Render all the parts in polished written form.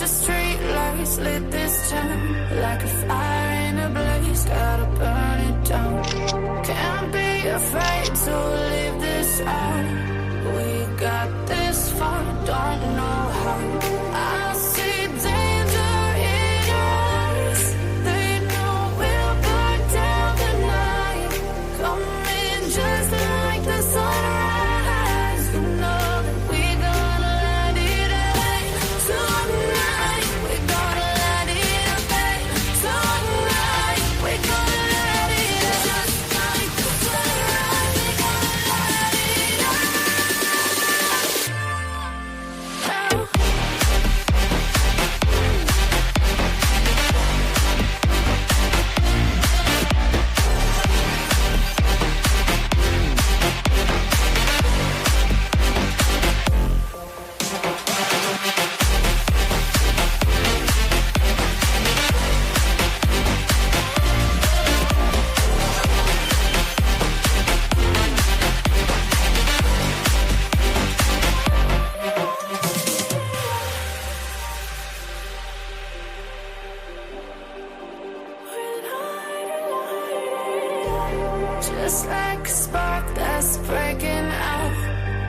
street lights lit this town like a fire in a blaze, gotta burn it down. Can't be afraid to leave this out. We got this far, don't know how. I see danger in your eyes. They know we'll burn down the night. Coming just like the sunrise. You know that we gonna let it out. Tonight, we gonna let it out. Tonight, we gonna let it out. Just like the sunrise, we gonna let it out. Just like a spark that's breaking out.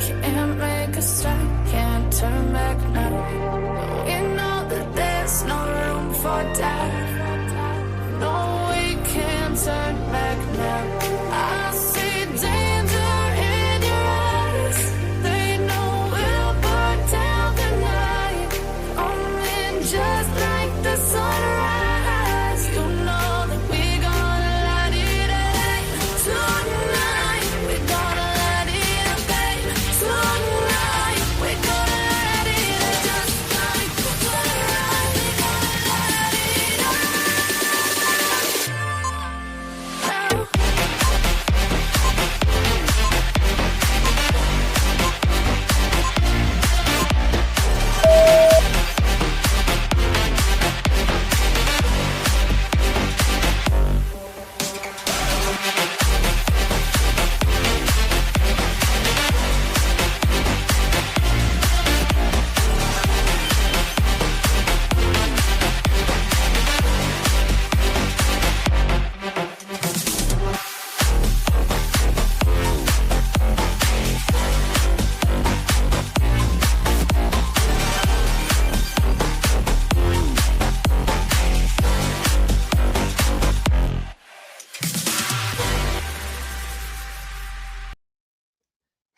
Can't make a stop, can't turn back now. We know that there's no room for doubt. No, we can't turn back now. I see danger in your eyes. They know we'll burn down the night. Coming just like the sunrise. You know that we gonna let it out. Tonight, we gonna let it out. Tonight, we gonna let it out. Just like the sunrise, we gonna let it out.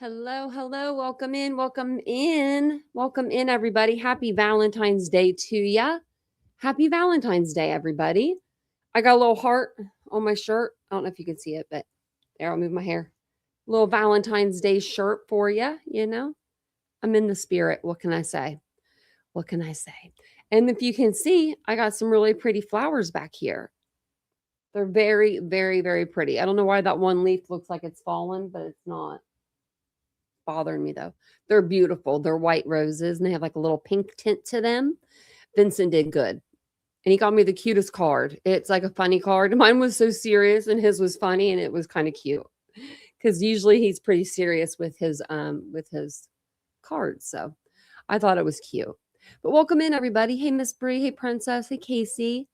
Hello, hello. Welcome in, welcome in. Welcome in, everybody. Happy Valentine's Day to ya. Happy Valentine's Day, everybody. I got a little heart on my shirt. I don't know if you can see it, but there, I'll move my hair. Little Valentine's Day shirt for you, you know. I'm in the spirit. What can I say? What can I say? And if you can see, I got some really pretty flowers back here. They're very, very, very pretty. I don't know why that one leaf looks like it's fallen, but it's not bothering me though. They're beautiful. They're white roses and they have like a little pink tint to them. Vincent did good. And he got me the cutest card. It's like a funny card. Mine was so serious and his was funny and it was kind of cute. Cuz usually he's pretty serious with his cards. So I thought it was cute. But welcome in everybody. Hey Miss Bree, hey Princess, hey Casey.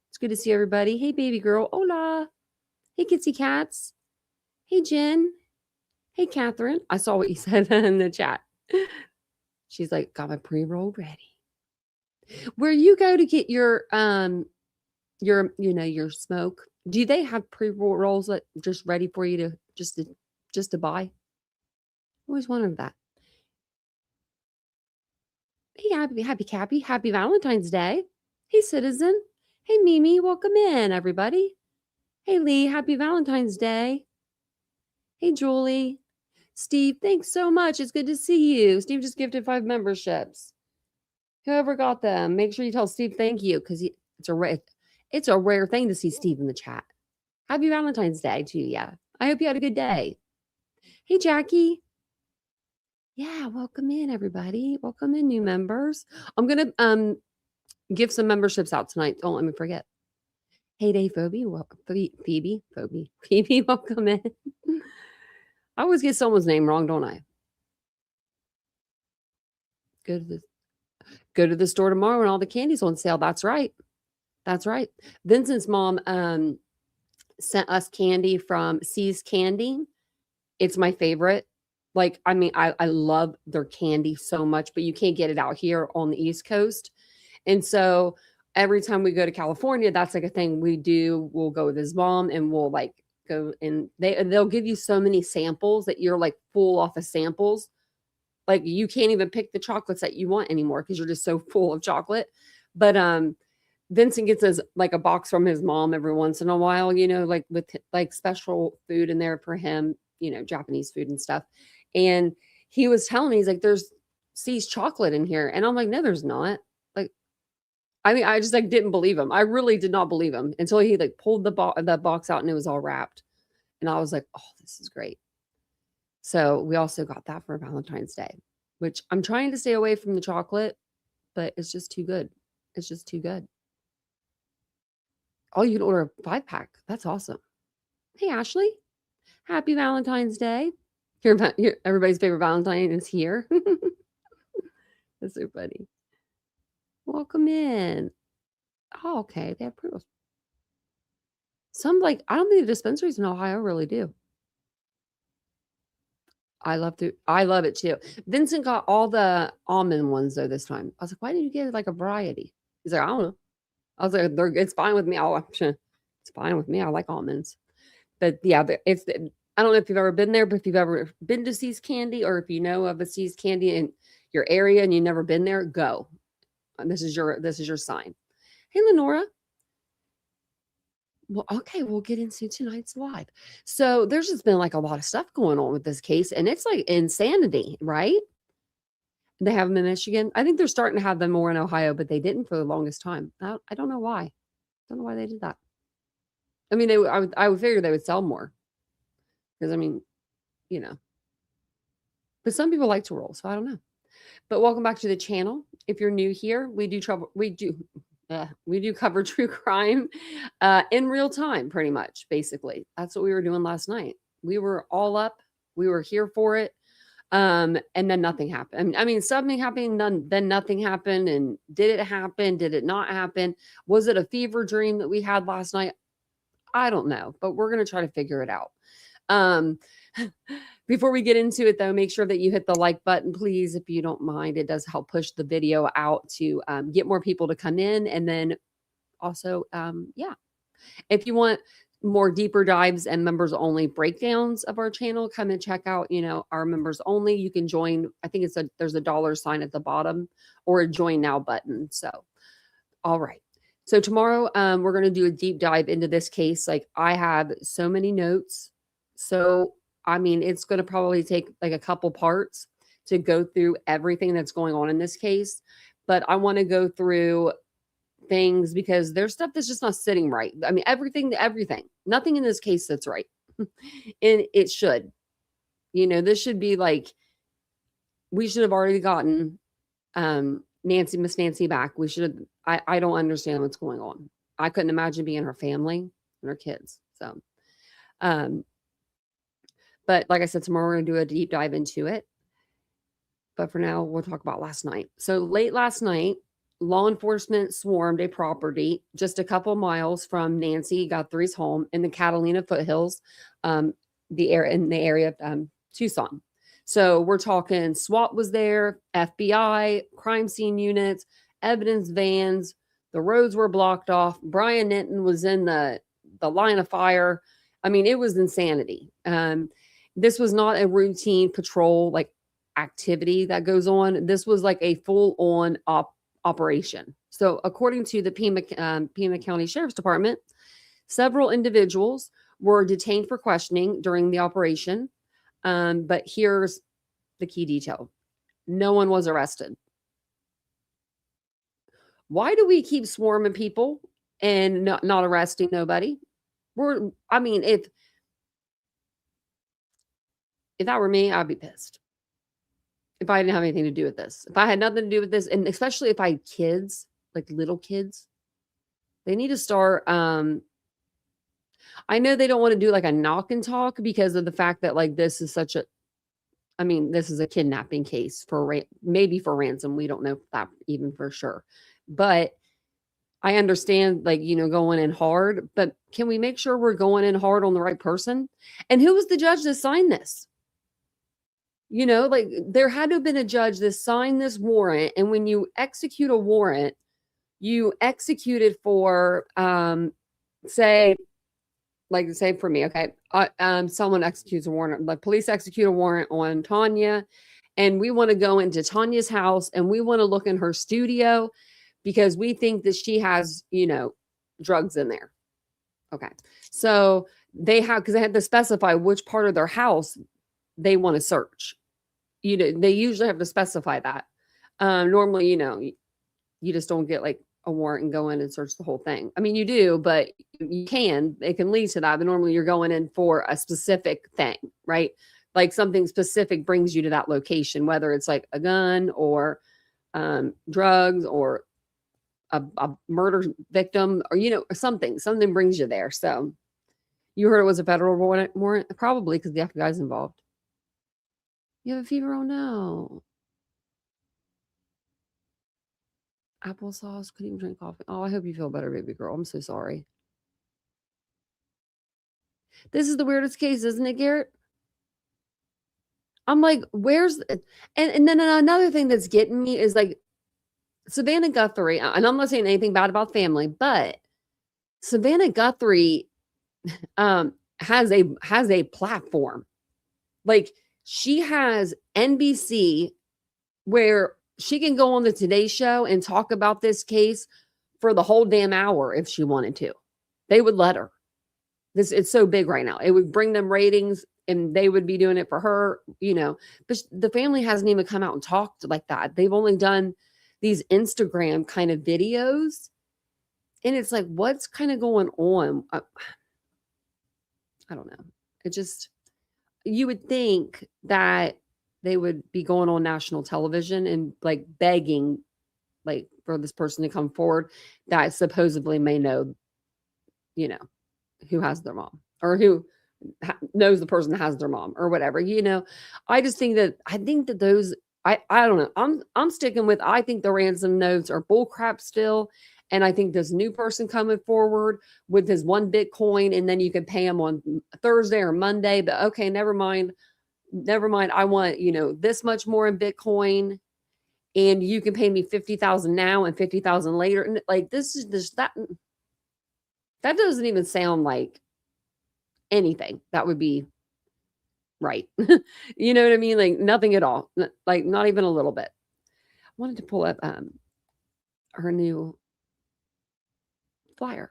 It's good to see everybody. Hey baby girl. Hola. Hey Kitsy Cats. Hey Jen. Hey, Catherine, I saw what you said in the chat. She's like, got my pre-roll ready. Where you go to get your smoke, do they have pre-rolls that just ready for you to just to buy? I always wanted that. Hey, happy Cappy, happy Valentine's Day. Hey, Citizen. Hey, Mimi, welcome in, everybody. Hey, Lee, happy Valentine's Day. Hey, Julie. Steve, thanks so much. It's good to see you. Steve just gifted 5 memberships. Whoever got them, make sure you tell Steve thank you because it's a rare thing to see Steve in the chat. Happy Valentine's Day to you. I hope you had a good day. Hey, Jackie. Yeah, welcome in, everybody. Welcome in, new members. I'm going to give some memberships out tonight. Don't let me forget. Hey, Day Phoebe. Welcome. Phoebe, welcome in. I always get someone's name wrong, don't I? Go to the store tomorrow and all the candy's on sale. That's right. That's right. Vincent's mom sent us candy from C's Candy. It's my favorite. Like, I mean, I love their candy so much, but you can't get it out here on the East Coast. And so every time we go to California, that's like a thing we do. We'll go with his mom and we'll like go and they'll give you so many samples that you're like full off of samples. Like you can't even pick the chocolates that you want anymore because you're just so full of chocolate. But Vincent gets us like a box from his mom every once in a while, like with like special food in there for him, Japanese food and stuff. And he was telling me, he's like, there's C's chocolate in here. And I'm like, no, there's not. Like, I mean, I just like didn't believe him. I really did not believe him until he like pulled the box out and it was all wrapped. And I was like, oh, this is great. So we also got that for Valentine's Day, which I'm trying to stay away from the chocolate, but it's just too good. It's just too good. Oh, you can order a 5-pack. That's awesome. Hey, Ashley. Happy Valentine's Day. Everybody's favorite Valentine is here. That's so funny. Welcome in. Oh, okay. They have pre-rolls. Some like, I don't think the dispensaries in Ohio really do. I love it too. Vincent got all the almond ones though this time. I was like, why didn't you get like a variety? He's like, I don't know. I was like, it's fine with me. It's fine with me. I like almonds. But yeah, I don't know if you've ever been there, but if you've ever been to C's Candy or if you know of a C's Candy in your area and you've never been there, go. And this is your sign. Hey, Lenora. Well, okay, we'll get into tonight's live. So there's just been like a lot of stuff going on with this case, and it's like insanity, right? They have them in Michigan. I think they're starting to have them more in Ohio, but they didn't for the longest time. I don't know why. Don't know why they did that. I mean, I would figure they would sell more because I mean, but some people like to roll, so I don't know. But welcome back to the channel. If you're new here, we do cover true crime in real time, pretty much. Basically, that's what we were doing last night. We were all up. We were here for it. And then nothing happened. I mean, something happened, then nothing happened. And did it happen? Did it not happen? Was it a fever dream that we had last night? I don't know, but we're going to try to figure it out. Before we get into it, though, make sure that you hit the like button, please, if you don't mind. It does help push the video out to get more people to come in. And then also, if you want more deeper dives and members only breakdowns of our channel, come and check out, our members only. You can join. I think there's a dollar sign at the bottom or a join now button. So, all right. So tomorrow, we're going to do a deep dive into this case. Like I have so many notes. So, I mean, it's going to probably take like a couple parts to go through everything that's going on in this case. But I want to go through things because there's stuff that's just not sitting right. I mean, everything, nothing in this case that's right. And it should, this should be like, we should have already gotten Miss Nancy back. We should have, I don't understand what's going on. I couldn't imagine being her family and her kids. So, but like I said, tomorrow we're going to do a deep dive into it. But for now, we'll talk about last night. So late last night, law enforcement swarmed a property just a couple miles from Nancy Guthrie's home in the Catalina foothills, in the area of Tucson. So we're talking SWAT was there, FBI, crime scene units, evidence vans. The roads were blocked off. Brian Ninton was in the line of fire. I mean, it was insanity. This was not a routine patrol like activity that goes on. This was like a full-on operation. So according to the Pima County Sheriff's Department, several individuals were detained for questioning during the operation. But here's the key detail. No one was arrested. Why do we keep swarming people and not arresting nobody? If that were me, I'd be pissed. If I didn't have anything to do with this. If I had nothing to do with this, and especially if I had kids, like little kids, they need to start. I know they don't want to do like a knock and talk because of the fact that like this is such a, I mean, this is a kidnapping case for maybe for ransom. We don't know that even for sure. But I understand, like, going in hard, but can we make sure we're going in hard on the right person? And who was the judge that signed this? Like, there had to have been a judge that signed this warrant. And when you execute a warrant, you execute it for, say for me, okay, someone executes a warrant, like police execute a warrant on Tanya, and we want to go into Tanya's house and we want to look in her studio because we think that she has, drugs in there. Okay. So because they had to specify which part of their house they want to search. They usually have to specify that. Normally, you just don't get like a warrant and go in and search the whole thing. I mean, you do, but it can lead to that. But normally you're going in for a specific thing, right? Like something specific brings you to that location, whether it's like a gun or drugs or a murder victim or, something brings you there. So you heard it was a federal warrant, probably because the FBI's involved. You have a fever? Oh no. Applesauce, couldn't even drink coffee. Oh, I hope you feel better, baby girl. I'm so sorry. This is the weirdest case, isn't it, Garrett? I'm like, where's and then another thing that's getting me is like Savannah Guthrie, and I'm not saying anything bad about family, but Savannah Guthrie has a platform. Like she has NBC where she can go on the Today Show and talk about this case for the whole damn hour if she wanted to. They would let her. It's so big right now. It would bring them ratings and they would be doing it for her, but the family hasn't even come out and talked like that. They've only done these Instagram kind of videos. And it's like, what's kind of going on? I don't know. It just, you would think that they would be going on national television and like begging like for this person to come forward that supposedly may know, who has their mom or who knows the person that has their mom or whatever, I think that those, I don't know. I'm sticking with, I think the ransom notes are bullcrap still. And I think this new person coming forward with his 1 Bitcoin, and then you can pay him on Thursday or Monday, but okay, never mind. I want, this much more in Bitcoin and you can pay me 50,000 now and 50,000 later. And like, that doesn't even sound like anything that would be right. You know what I mean? Like nothing at all. Like not even a little bit. I wanted to pull up her new flyer.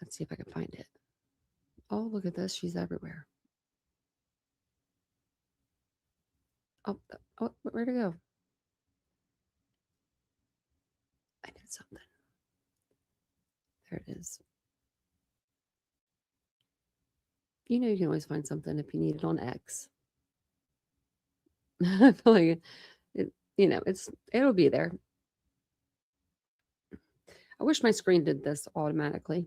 Let's see if I can find it. Oh, look at this. She's everywhere. Oh, where'd it go? I did something. There it is. You can always find something if you need it on X. I feel like it'll be there. I wish my screen did this automatically.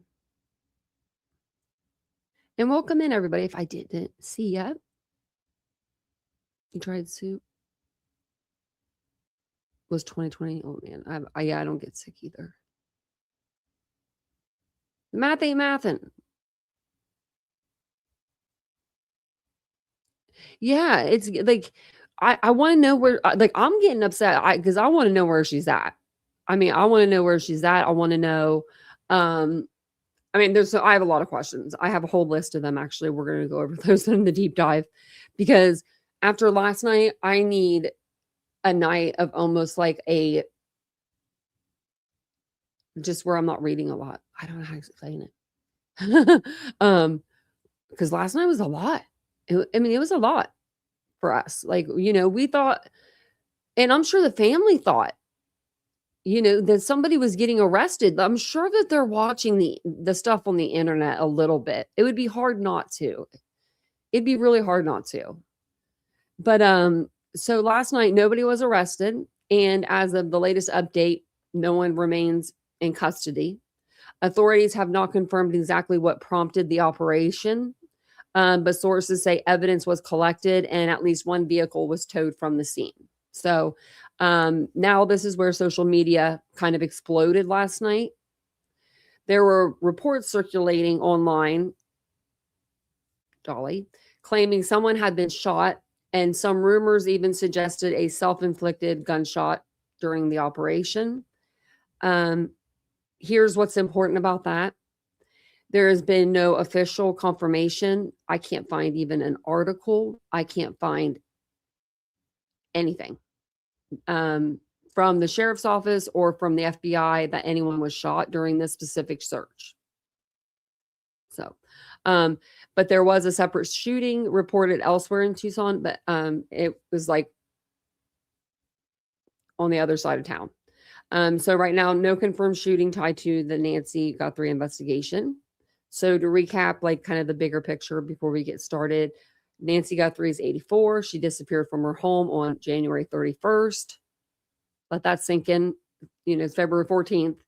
And welcome in, everybody. If I didn't see yet, you tried soup. Was 2020? Oh man, I don't get sick either. Math ain't mathin'. Yeah, it's like I want to know where. Like I'm getting upset because I want to know where she's at. I mean, I want to know where she's at. I want to know. I mean, I have a lot of questions. I have a whole list of them. Actually, we're going to go over those in the deep dive because after last night, I need a night of almost like just where I'm not reading a lot. I don't know how to explain it. Because last night was a lot. It was a lot for us. Like, we thought, and I'm sure the family thought, that somebody was getting arrested. I'm sure that they're watching the stuff on the internet a little bit. It would be hard not to. It'd be really hard not to. But so last night nobody was arrested, and as of the latest update, no one remains in custody. Authorities have not confirmed exactly what prompted the operation, but sources say evidence was collected and at least one vehicle was towed from the scene. So now this is where social media kind of exploded last night. There were reports circulating online, Dolly, claiming someone had been shot, and some rumors even suggested a self-inflicted gunshot during the operation. Here's what's important about that. There has been no official confirmation. I can't find even an article. I can't find anything from the sheriff's office or from the FBI that anyone was shot during this specific search. So, but there was a separate shooting reported elsewhere in Tucson, but it was like on the other side of town. So right now, no confirmed shooting tied to the Nancy Guthrie investigation. So to recap, like kind of the bigger picture before we get started, Nancy Guthrie is 84. She disappeared from her home on January 31st. Let that sink in. It's February 14th.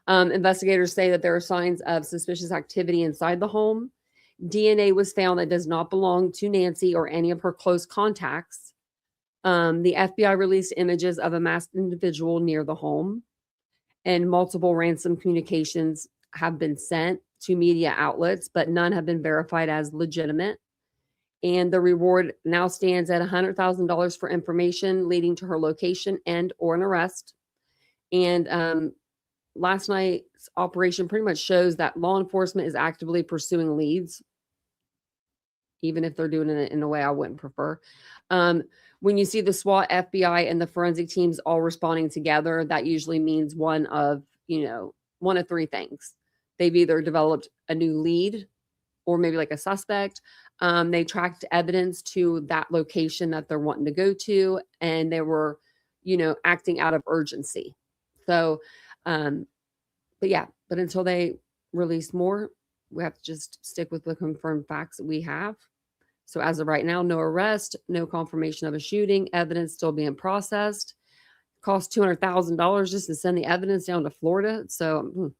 Investigators say that there are signs of suspicious activity inside the home. DNA was found that does not belong to Nancy or any of her close contacts. The FBI released images of a masked individual near the home, and multiple ransom communications have been sent to media outlets, but none have been verified as legitimate. And the reward now stands at $100,000 for information leading to her location and or an arrest. And last night's operation pretty much shows that law enforcement is actively pursuing leads, even if they're doing it in a way I wouldn't prefer. When you see the SWAT, FBI, and the forensic teams all responding together, that usually means one of three things. They've either developed a new lead or maybe like a suspect. They tracked evidence to that location that they're wanting to go to, and they were, acting out of urgency. So, but until they release more, we have to just stick with the confirmed facts that we have. So as of right now, no arrest, no confirmation of a shooting, evidence still being processed. Cost $200,000 just to send the evidence down to Florida. So,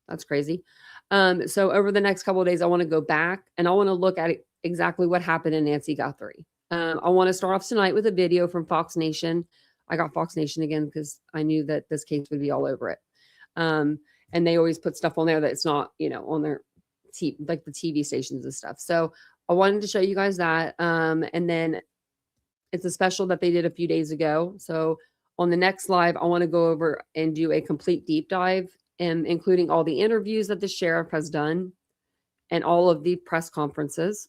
that's crazy. So over the next couple of days, I want to go back and I want to look at exactly what happened in Nancy Guthrie. I want to start off tonight with a video from Fox Nation. I got Fox Nation again because I knew that this case would be all over it. And they always put stuff on there that's not, on their like the TV stations and stuff. So I wanted to show you guys that. And then it's a special that they did a few days ago. So on the next live, I want to go over and do a complete deep dive, including all the interviews that the sheriff has done and all of the press conferences.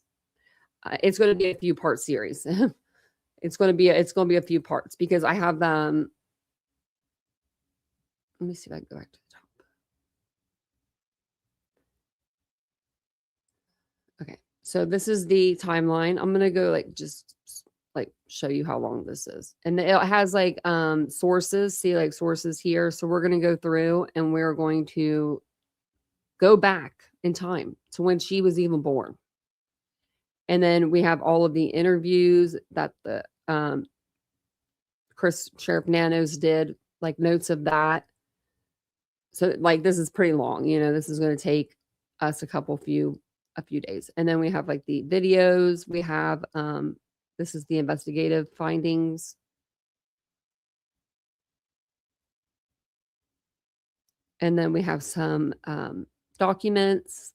It's going to be a few part series. It's going to be a few parts because I have let me see if I can go back to the top. Okay, so this is the timeline. I'm gonna go just show you how long this is, and it has sources. See sources here. So we're gonna go through and we're going to go back in time to when she was even born, and then we have all of the interviews that the Sheriff Nanos did, notes of that. So this is pretty long. This is going to take us a few days. And then we have the videos. We have this is the investigative findings. And then we have some documents,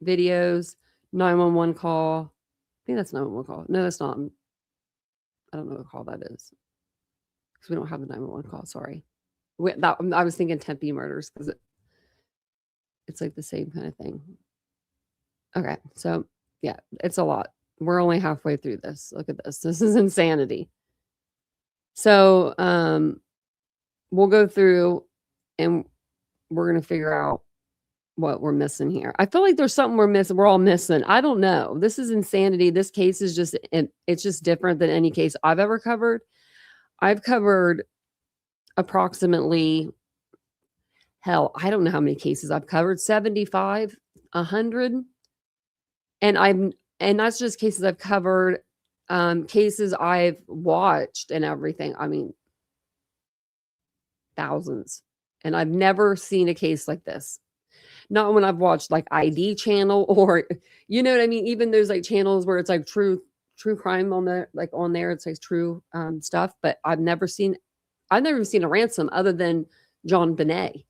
videos, 911 call. I think that's 911 call. No, that's not. I don't know what call that is because we don't have the 911 call. Sorry. I was thinking Tempe murders because it's the same kind of thing. Okay, so yeah, it's a lot. We're only halfway through this. Look at this. This is insanity. So we'll go through and we're going to figure out what we're missing here. I feel like there's something we're missing. We're all missing. I don't know. This is insanity. This case is it's just different than any case I've ever covered. I've covered approximately, I don't know how many cases I've covered, 75, 100. And that's just cases I've covered, cases I've watched and everything. I mean, thousands. And I've never seen a case like this. Not when I've watched like ID channel or you know what I mean? Even those like channels where it's like true crime on there, like on there, it's like true stuff. But I've never seen a ransom other than John Bonet.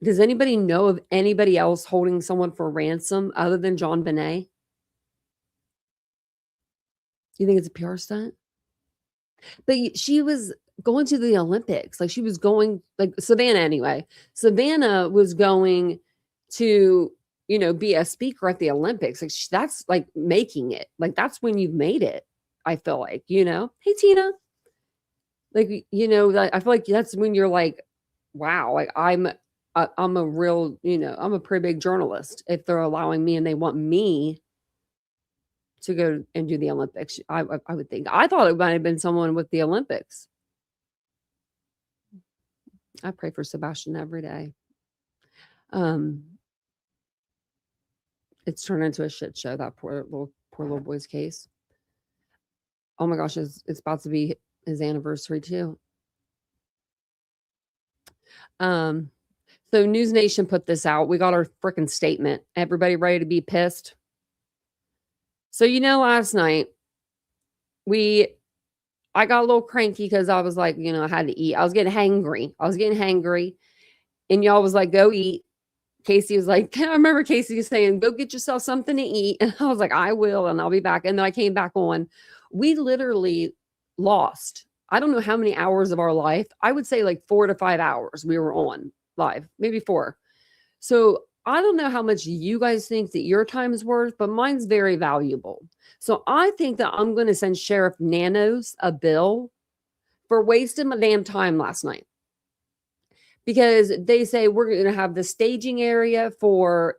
Does anybody know of anybody else holding someone for ransom other than John Bonet? Do you think it's a PR stunt? But she was going to the Olympics. Like she was going like Savannah anyway. Savannah was going to, be a speaker at the Olympics. Like that's like making it. Like that's when you've made it. I feel like, Hey Tina. Like, I feel like that's when you're like, wow, like I'm a real, I'm a pretty big journalist if they're allowing me and they want me to go and do the Olympics. I would think. I thought it might have been someone with the Olympics. I pray for Sebastian every day. It's turned into a shit show, that poor little boy's case. Oh my gosh, it's about to be his anniversary too. So News Nation put this out. We got our freaking statement. Everybody ready to be pissed? So last night I got a little cranky because I was like, I had to eat. I was getting hangry. And y'all was like, go eat. Casey was like, I remember Casey saying, go get yourself something to eat. And I was like, I will, and I'll be back. And then I came back on. We literally lost, I don't know how many hours of our life. I would say like 4 to 5 hours we were on live, maybe 4. So I don't know how much you guys think that your time is worth, but mine's very valuable. So I think that I'm going to send Sheriff Nanos a bill for wasting my damn time last night. Because they say we're going to have the staging area for,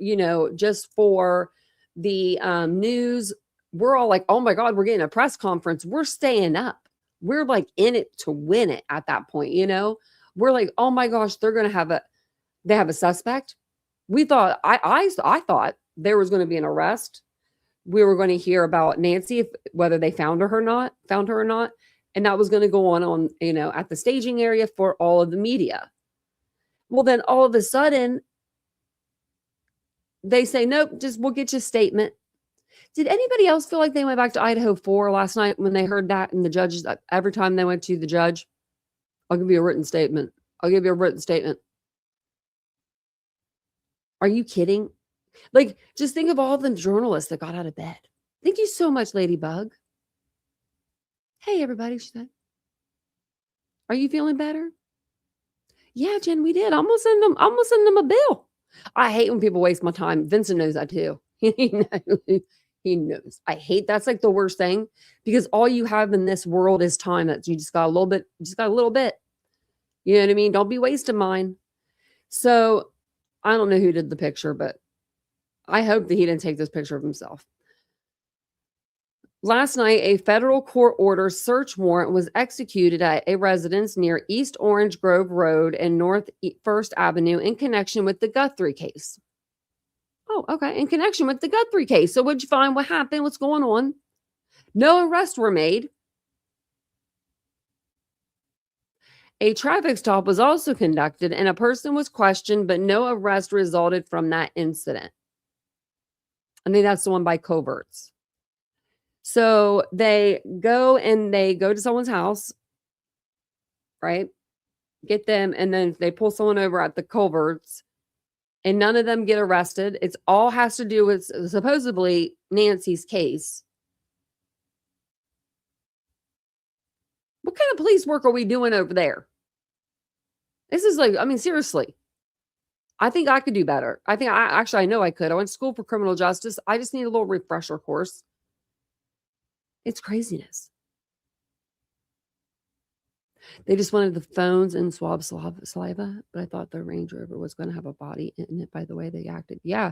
just for the news. We're all like, oh my God, we're getting a press conference. We're staying up. We're like in it to win it at that point, We're like, oh my gosh, they have a suspect. We thought, I thought there was going to be an arrest. We were going to hear about Nancy, whether they found her or not. And that was going to go on, at the staging area for all of the media. Well, then all of a sudden, they say, nope, we'll get you a statement. Did anybody else feel like they went back to Idaho 4 last night when they heard that? And the judges, every time they went to the judge, I'll give you a written statement. Are you kidding? Like, just think of all the journalists that got out of bed. Thank you so much, Ladybug. Hey, everybody, she said. Are you feeling better? Yeah, Jen, we did. I'm gonna send them a bill. I hate when people waste my time. Vincent knows that too. He knows. I hate that's like the worst thing because all you have in this world is time that you just got a little bit. You know what I mean? Don't be wasting mine. So I don't know who did the picture, but I hope that he didn't take this picture of himself. Last night, a federal court order search warrant was executed at a residence near East Orange Grove Road and North First Avenue in connection with the Guthrie case. Oh, okay. In connection with the Guthrie case. So what'd you find? What happened? What's going on? No arrests were made. A traffic stop was also conducted and a person was questioned, but no arrest resulted from that incident. I think that's the one by Coverts. So they go to someone's house, right? Get them, and then they pull someone over at the Culverts, and none of them get arrested. It's all has to do with supposedly Nancy's case. What kind of police work are we doing over there? This is like, I mean, seriously. I think I could do better. I know I could. I went to school for criminal justice. I just need a little refresher course. It's craziness. They just wanted the phones and swab saliva, but I thought the Range Rover was going to have a body in it by the way they acted. Yeah.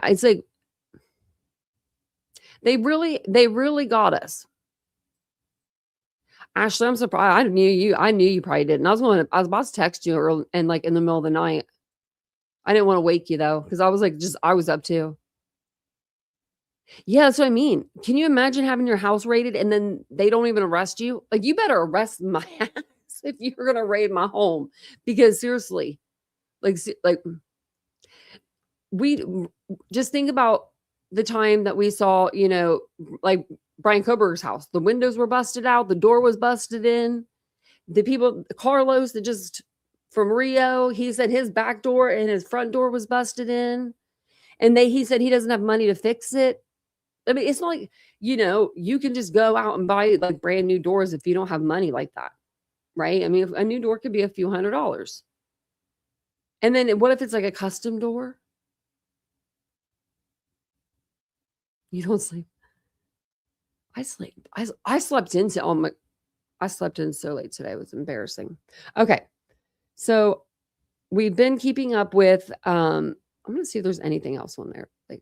It's like they really got us. Ashley, I'm surprised. I knew you probably didn't. I was about to text you early, and like in the middle of the night. I didn't want to wake you though, because I was like, I was up too. Yeah, that's what I mean. Can you imagine having your house raided and then they don't even arrest you? Like, you better arrest my ass. if you're going to raid my home. Because seriously, like we just think about the time that we saw, like Brian Koberger's house. The windows were busted out. The door was busted in. The people, Carlos, that just from Rio, he said his back door and his front door was busted in. And he said he doesn't have money to fix it. I mean, it's not like, you can just go out and buy like brand new doors if you don't have money like that. Right? I mean, a new door could be a few $100s. And then what if it's like a custom door? You don't sleep. I sleep. I slept in so late today. It was embarrassing. Okay. So we've been keeping up with, I'm going to see if there's anything else on there. Like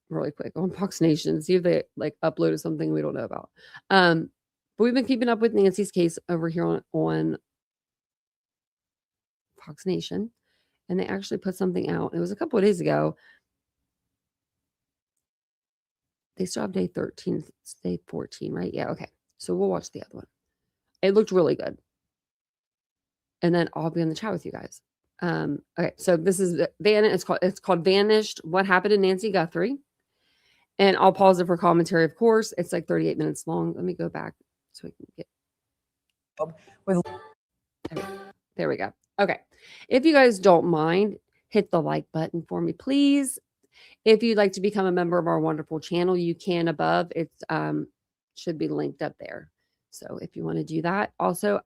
really quick on Fox Nation, see if they like uploaded something we don't know about. But we've been keeping up with Nancy's case over here on Fox Nation. And they actually put something out. It was a couple of days ago. They still have day 13, day 14, right? Yeah, okay. So we'll watch the other one. It looked really good. And then I'll be in the chat with you guys. Okay, so this is it's called Vanished: What Happened to Nancy Guthrie. And I'll pause it for commentary, of course. It's like 38 minutes long. Let me go back so we can get there we go. Okay. If you guys don't mind, hit the like button for me, please. If you'd like to become a member of our wonderful channel, you can above. It's should be linked up there. So if you want to do that. Also,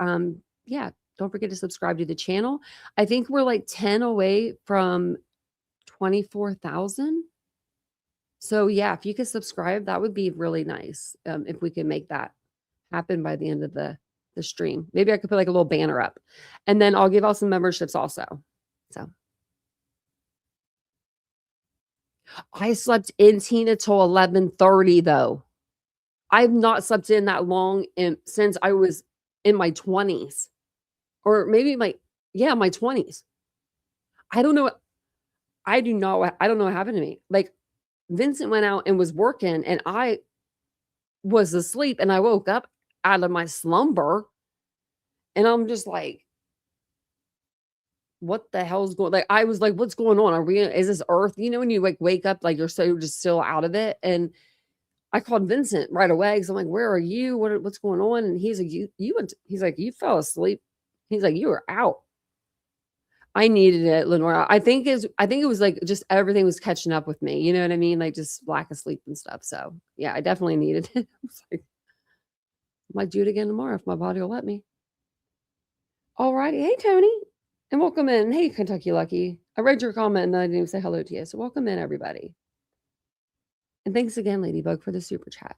yeah, don't forget to subscribe to the channel. I think we're like 10 away from 24,000. So yeah, if you could subscribe, that would be really nice. If we could make that happen by the end of the stream. Maybe I could put like a little banner up. And then I'll give out some memberships also. So I slept in, Tina, till 11:30 though. I've not slept in that long since I was in my 20s. Or maybe my 20s. I don't know. I don't know what happened to me. Like Vincent went out and was working and I was asleep and I woke up out of my slumber and I'm just like, what the hell's going, like, I was like, what's going on? Is this Earth? When you like wake up, like you're so just still out of it. And I called Vincent right away because I'm like, where are you? What's going on? And he's like, he's like, you fell asleep. He's like, you were out. I needed it, Lenora. I think it was like just everything was catching up with me. You know what I mean? Like just lack of sleep and stuff. So yeah, I definitely needed it. I was like, I might do it again tomorrow if my body will let me. All righty. Hey, Tony. And welcome in. Hey, Kentucky Lucky. I read your comment and I didn't even say hello to you. So welcome in, everybody. And thanks again, Ladybug, for the super chat.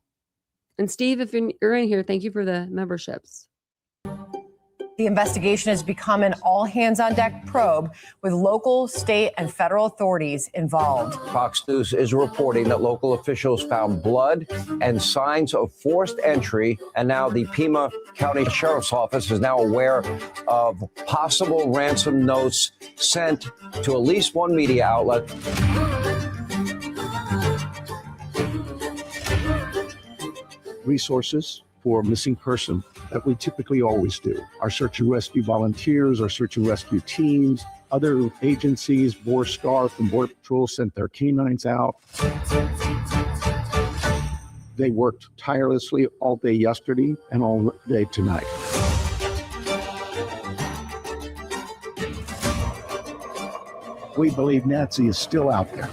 And Steve, if you're in here, thank you for the memberships. The investigation has become an all-hands-on-deck probe with local, state, and federal authorities involved. Fox News is reporting that local officials found blood and signs of forced entry, and now the Pima County Sheriff's Office is now aware of possible ransom notes sent to at least one media outlet. Resources for missing person that we typically always do. Our search and rescue volunteers, our search and rescue teams, other agencies, Borstar from Border Patrol sent their canines out. They worked tirelessly all day yesterday and all day tonight. We believe Nancy is still out there.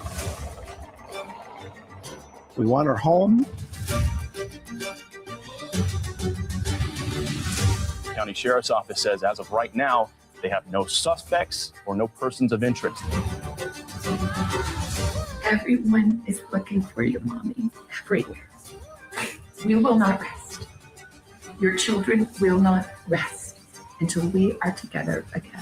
We want her home. County Sheriff's Office says as of right now, they have no suspects or no persons of interest. Everyone is looking for you, Mommy, everywhere. We will not rest. Your children will not rest until we are together again.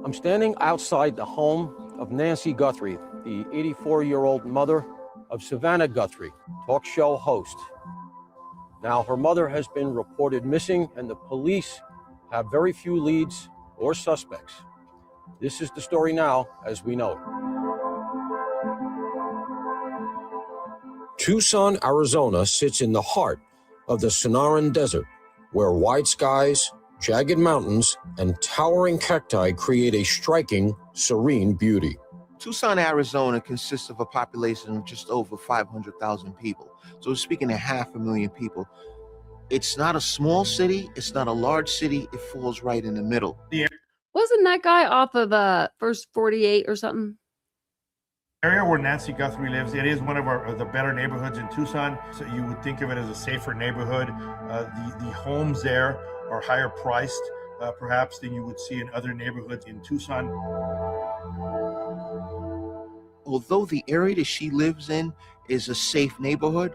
I'm standing outside the home of Nancy Guthrie, the 84-year-old mother of Savannah Guthrie, talk show host. Now, her mother has been reported missing, and the police have very few leads or suspects. This is the story now as we know it. Tucson, Arizona sits in the heart of the Sonoran Desert, where wide skies, jagged mountains, and towering cacti create a striking, serene beauty. Tucson, Arizona consists of a population of just over 500,000 people. So we're speaking of 500,000 people. It's not a small city, it's not a large city, it falls right in the middle. Wasn't that guy off of First 48 or something? Area where Nancy Guthrie lives, it is one of the better neighborhoods in Tucson. So you would think of it as a safer neighborhood. The homes there are higher priced, perhaps, than you would see in other neighborhoods in Tucson. Although the area that she lives in is a safe neighborhood,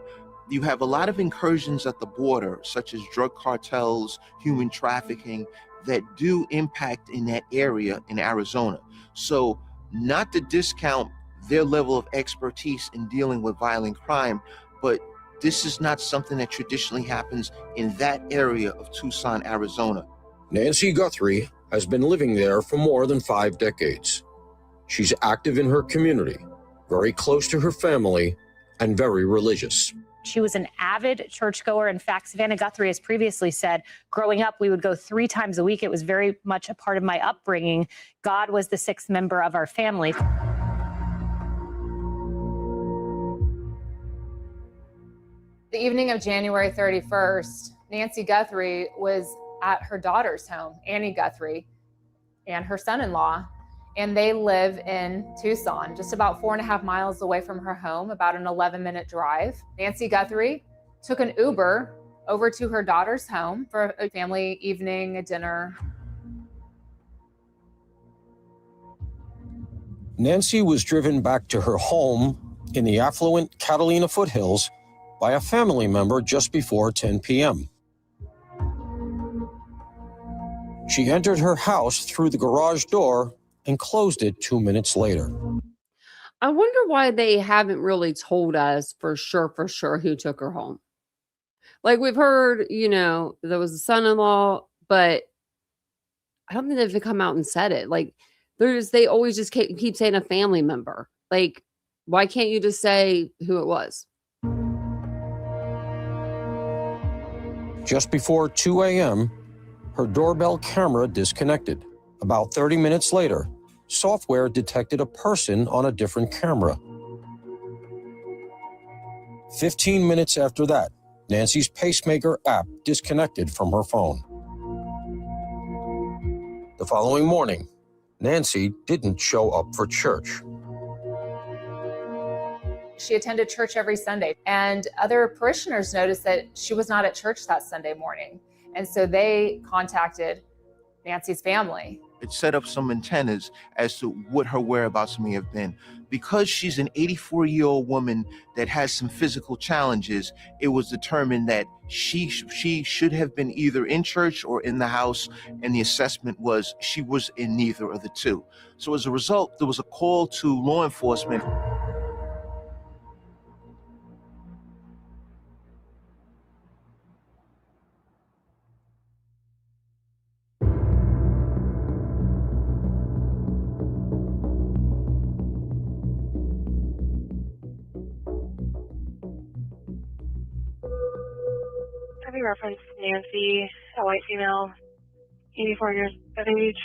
you have a lot of incursions at the border, such as drug cartels, human trafficking, that do impact in that area in Arizona. So not to discount their level of expertise in dealing with violent crime, but this is not something that traditionally happens in that area of Tucson, Arizona. Nancy Guthrie has been living there for more than 5 decades. She's active in her community, very close to her family, and very religious. She was an avid churchgoer. In fact, Savannah Guthrie has previously said, growing up, we would go 3 times a week. It was very much a part of my upbringing. God was the 6th member of our family. The evening of January 31st, Nancy Guthrie was at her daughter's home, Annie Guthrie, and her son-in-law, and they live in Tucson, just about 4.5 miles away from her home, about an 11-minute drive. Nancy Guthrie took an Uber over to her daughter's home for a family evening, a dinner. Nancy was driven back to her home in the affluent Catalina foothills by a family member just before 10 p.m. She entered her house through the garage door and closed it 2 minutes later. I wonder why they haven't really told us for sure who took her home. Like we've heard, there was a son-in-law, but I don't think they've come out and said it. Like they always just keep saying a family member. Like, why can't you just say who it was? Just before 2 a.m., her doorbell camera disconnected. About 30 minutes later, software detected a person on a different camera. 15 minutes after that, Nancy's pacemaker app disconnected from her phone. The following morning, Nancy didn't show up for church. She attended church every Sunday, and other parishioners noticed that she was not at church that Sunday morning. And so they contacted Nancy's family. It set up some antennas as to what her whereabouts may have been. Because she's an 84-year-old woman that has some physical challenges, it was determined that she should have been either in church or in the house, and the assessment was she was in neither of the two. So as a result, there was a call to law enforcement. Reference Nancy, a white female, 84 years of age,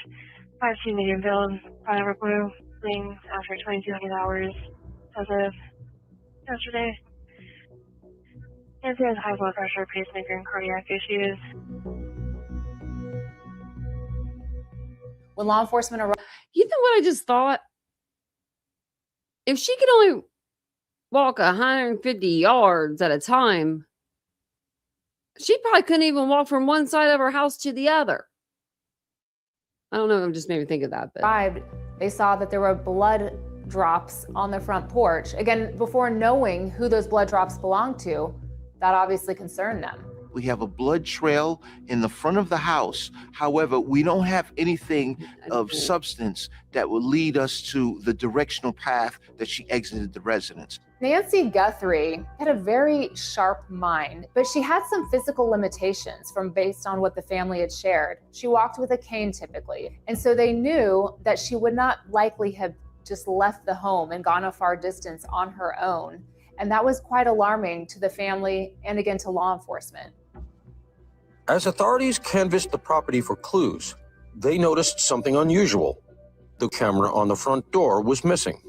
5'2" medium build, powder blue, ring after 2,200 hours as of yesterday. Nancy has high blood pressure, pacemaker, and cardiac issues. When law enforcement arrived, You know what I just thought? If she could only walk 150 yards at a time, she probably couldn't even walk from one side of her house to the other. I don't know. It just made me think of that. But they saw that there were blood drops on the front porch. Again, before knowing who those blood drops belonged to, that obviously concerned them. We have a blood trail in the front of the house. However, we don't have anything of substance that would lead us to the directional path that she exited the residence. Nancy Guthrie had a very sharp mind, but she had some physical limitations based on what the family had shared. She walked with a cane typically, and so they knew that she would not likely have just left the home and gone a far distance on her own. And that was quite alarming to the family and again to law enforcement. As authorities canvassed the property for clues, they noticed something unusual. The camera on the front door was missing.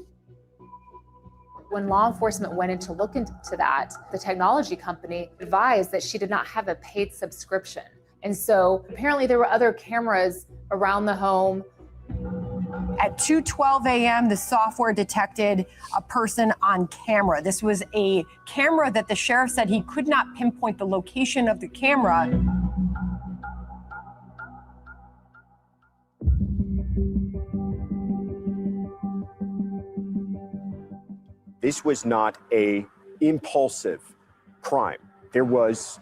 When law enforcement went in to look into that, the technology company advised that she did not have a paid subscription. And so apparently there were other cameras around the home. At 2:12 a.m., the software detected a person on camera. This was a camera that the sheriff said he could not pinpoint the location of the camera. This was not an impulsive crime. There was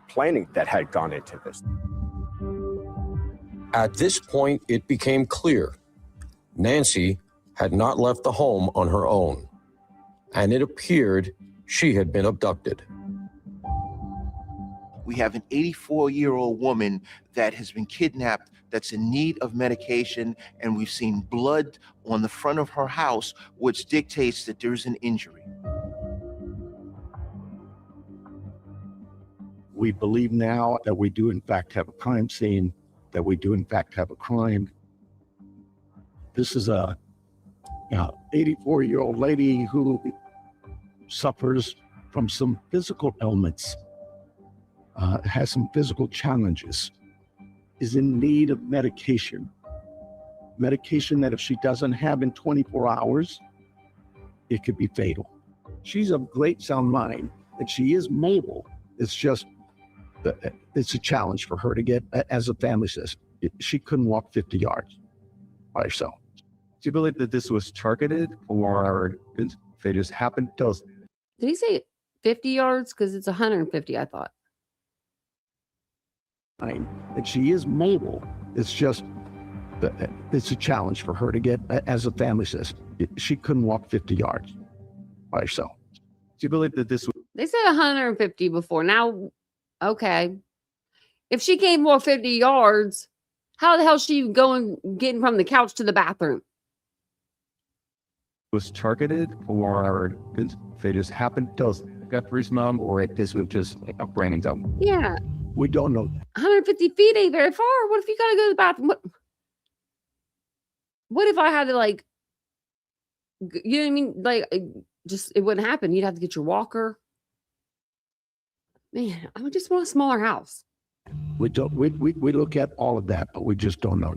planning that had gone into this. At this point, it became clear Nancy had not left the home on her own, and it appeared she had been abducted. We have an 84-year-old woman that has been kidnapped that's in need of medication, and we've seen blood on the front of her house, which dictates that there's an injury. We believe now that we do in fact have a crime scene, that we do in fact have a crime. This is a 84-year-old lady who suffers from some physical ailments, has some physical challenges, is in need of medication. Medication that if she doesn't have in 24 hours, it could be fatal. She's of great sound mind, and she is mobile. It's just, it's a challenge for her to get, as the family says, she couldn't walk 50 yards by herself. Do you believe that this was targeted, or they just happened to? Did he say 50 yards? Because it's 150, I thought. And she is mobile. It's just, it's a challenge for her to get, as the family says, she couldn't walk 50 yards by herself. Do you believe that this was? They said 150 before. Now, okay. If she can't walk 50 yards, how the hell is she getting from the couch to the bathroom? Was targeted, or they just happened to Guthrie's mom, or if this was just like a random? Yeah. We don't know that. 150 feet ain't very far. What if you got to go to the bathroom? What if I had to, like, you know what I mean? Like, it wouldn't happen. You'd have to get your walker. Man, I would just want a smaller house. We look at all of that, but we just don't know.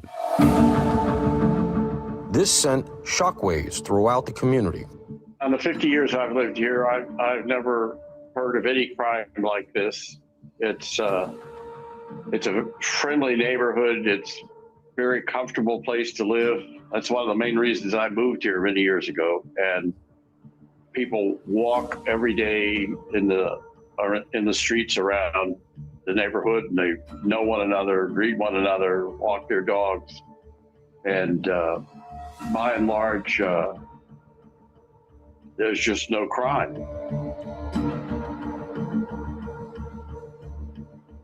This sent shockwaves throughout the community. In the 50 years I've lived here, I've never heard of any crime like this. It's a friendly neighborhood. It's a very comfortable place to live. That's one of the main reasons I moved here many years ago. And people walk every day in the streets around the neighborhood, and they know one another, greet one another, walk their dogs, and by and large, there's just no crime.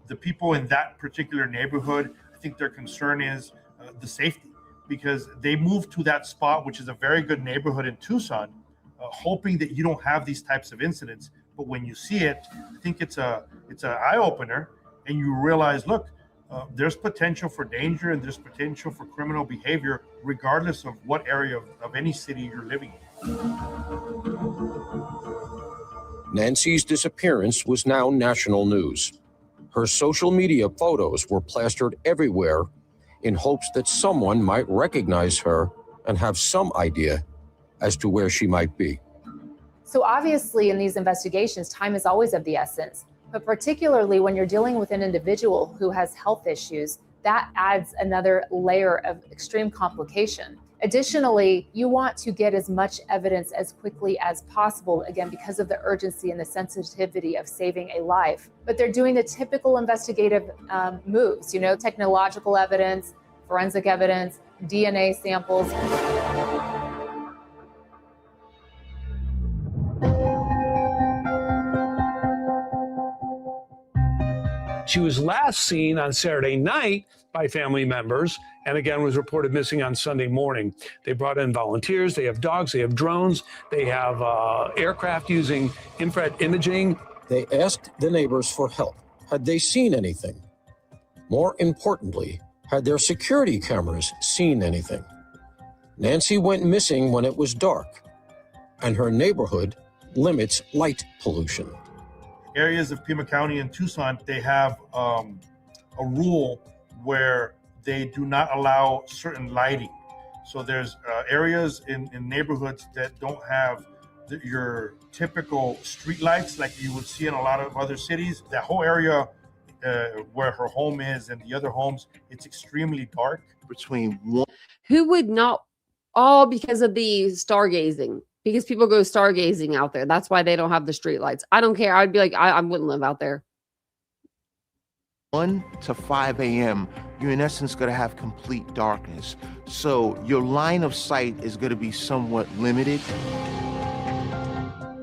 The people in that particular neighborhood, I think their concern is the safety, because they moved to that spot, which is a very good neighborhood in Tucson, hoping that you don't have these types of incidents. But when you see it, I think it's an eye opener, and you realize, look, there's potential for danger and there's potential for criminal behavior, regardless of what area of any city you're living in. Nancy's disappearance was now national news. Her social media photos were plastered everywhere in hopes that someone might recognize her and have some idea as to where she might be. So obviously in these investigations, time is always of the essence, but particularly when you're dealing with an individual who has health issues, that adds another layer of extreme complication. Additionally, you want to get as much evidence as quickly as possible, again, because of the urgency and the sensitivity of saving a life. But they're doing the typical investigative moves, technological evidence, forensic evidence, DNA samples. She was last seen on Saturday night by family members and again was reported missing on Sunday morning. They brought in volunteers, they have dogs, they have drones, they have aircraft using infrared imaging. They asked the neighbors for help. Had they seen anything? More importantly, had their security cameras seen anything? Nancy went missing when it was dark, and her neighborhood limits light pollution. Areas of Pima County and Tucson, they have a rule where they do not allow certain lighting. So there's areas in neighborhoods that don't have your typical street lights like you would see in a lot of other cities. That whole area where her home is and the other homes, it's extremely dark. Who would not? All because of the stargazing. Because people go stargazing out there. That's why they don't have the street lights. I don't care. I'd be like, I wouldn't live out there. 1 to 5 a.m., you're in essence going to have complete darkness. So your line of sight is going to be somewhat limited.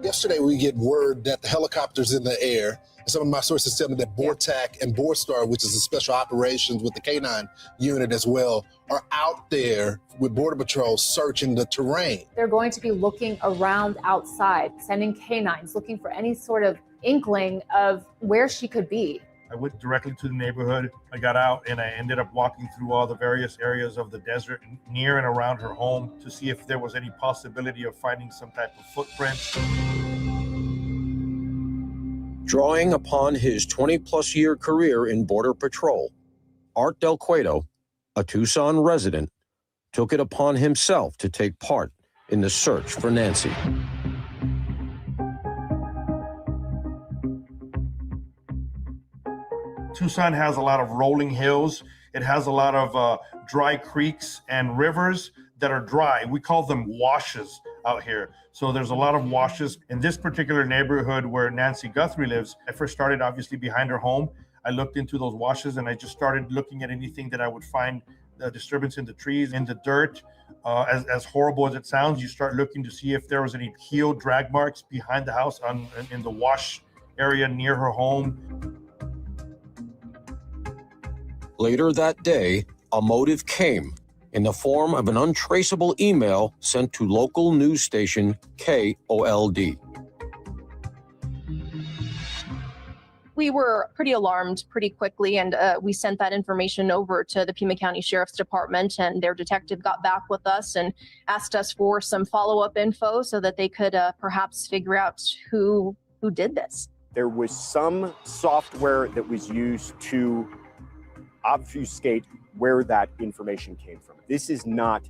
Yesterday, we get word that the helicopter's in the air. Some of my sources tell me that BORTAC and BORSTAR, which is the special operations with the K9 unit as well, are out there with Border Patrol searching the terrain. They're going to be looking around outside, sending canines, looking for any sort of inkling of where she could be. I went directly to the neighborhood. I got out and I ended up walking through all the various areas of the desert near and around her home to see if there was any possibility of finding some type of footprints. Drawing upon his 20-plus year career in Border Patrol, Art Del Cueto, a Tucson resident, took it upon himself to take part in the search for Nancy. Tucson has a lot of rolling hills. It has a lot of dry creeks and rivers that are dry. We call them washes out here. So there's a lot of washes. In this particular neighborhood where Nancy Guthrie lives, I first started obviously behind her home. I looked into those washes and I just started looking at anything that I would find a disturbance in the trees, in the dirt. As horrible as it sounds, you start looking to see if there was any heel drag marks behind the house in the wash area near her home. Later that day, a motive came in the form of an untraceable email sent to local news station KOLD. We were pretty alarmed pretty quickly, and we sent that information over to the Pima County Sheriff's Department, and their detective got back with us and asked us for some follow-up info so that they could perhaps figure out who did this. There was some software that was used to obfuscate where that information came from. This is not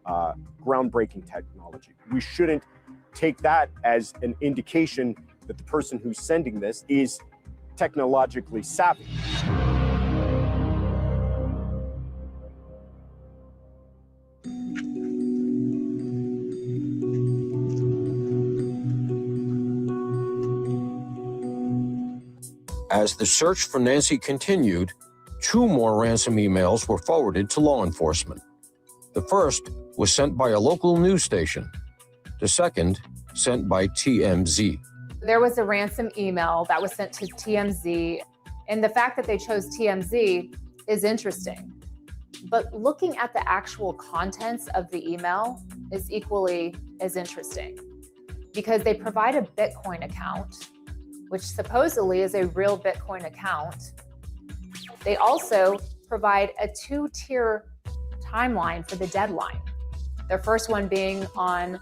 groundbreaking technology. We shouldn't take that as an indication that the person who's sending this is technologically savvy. As the search for Nancy continued, 2 more ransom emails were forwarded to law enforcement. The first was sent by a local news station. The second, sent by TMZ. There was a ransom email that was sent to TMZ, and the fact that they chose TMZ is interesting. But looking at the actual contents of the email is equally as interesting, because they provide a Bitcoin account, which supposedly is a real Bitcoin account. They also provide a 2-tier timeline for the deadline. Their first one being on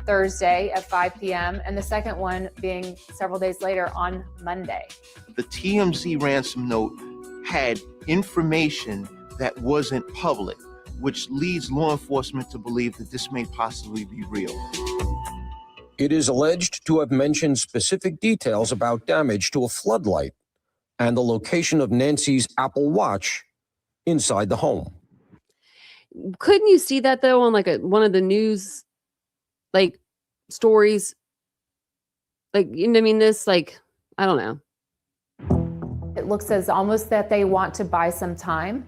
Thursday at 5 p.m. and the second one being several days later on Monday. The TMZ ransom note had information that wasn't public, which leads law enforcement to believe that this may possibly be real. It is alleged to have mentioned specific details about damage to a floodlight and the location of Nancy's Apple Watch inside the home. couldn't you see that though on like one of the news like stories? Like, you know what I mean? This, like, I don't know. It looks as almost that they want to buy some time,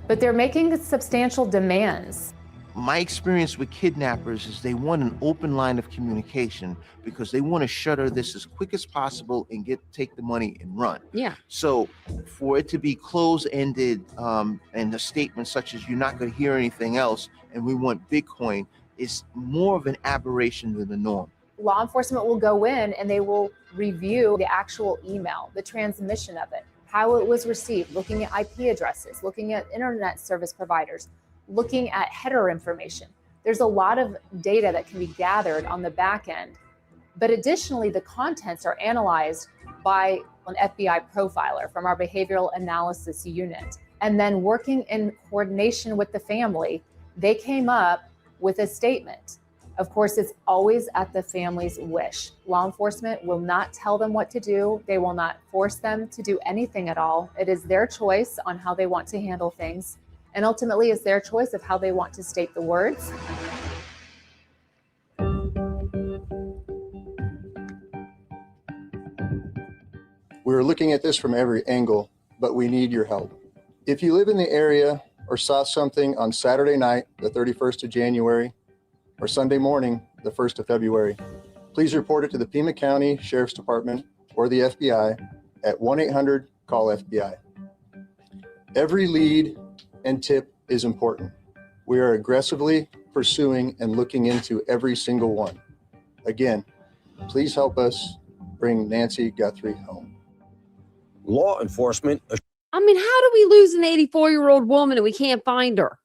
but they're making substantial demands. My experience with kidnappers is they want an open line of communication because they want to shutter this as quick as possible and take the money and run. Yeah. So for it to be close-ended and a statement such as you're not going to hear anything else and we want Bitcoin is more of an aberration than the norm. Law enforcement will go in and they will review the actual email, the transmission of it, how it was received, looking at IP addresses, looking at internet service providers, looking at header information. There's a lot of data that can be gathered on the back end. But additionally, the contents are analyzed by an FBI profiler from our behavioral analysis unit. And then working in coordination with the family, they came up with a statement. Of course, it's always at the family's wish. Law enforcement will not tell them what to do. They will not force them to do anything at all. It is their choice on how they want to handle things. And ultimately, it's their choice of how they want to state the words. We're looking at this from every angle, but we need your help. If you live in the area or saw something on Saturday night, the 31st of January, or Sunday morning, the 1st of February, please report it to the Pima County Sheriff's Department or the FBI at 1-800-CALL-FBI. Every lead and tip is important. We are aggressively pursuing and looking into every single one. Again, please help us bring Nancy Guthrie home. Law enforcement. I mean, how do we lose an 84-year-old woman and we can't find her?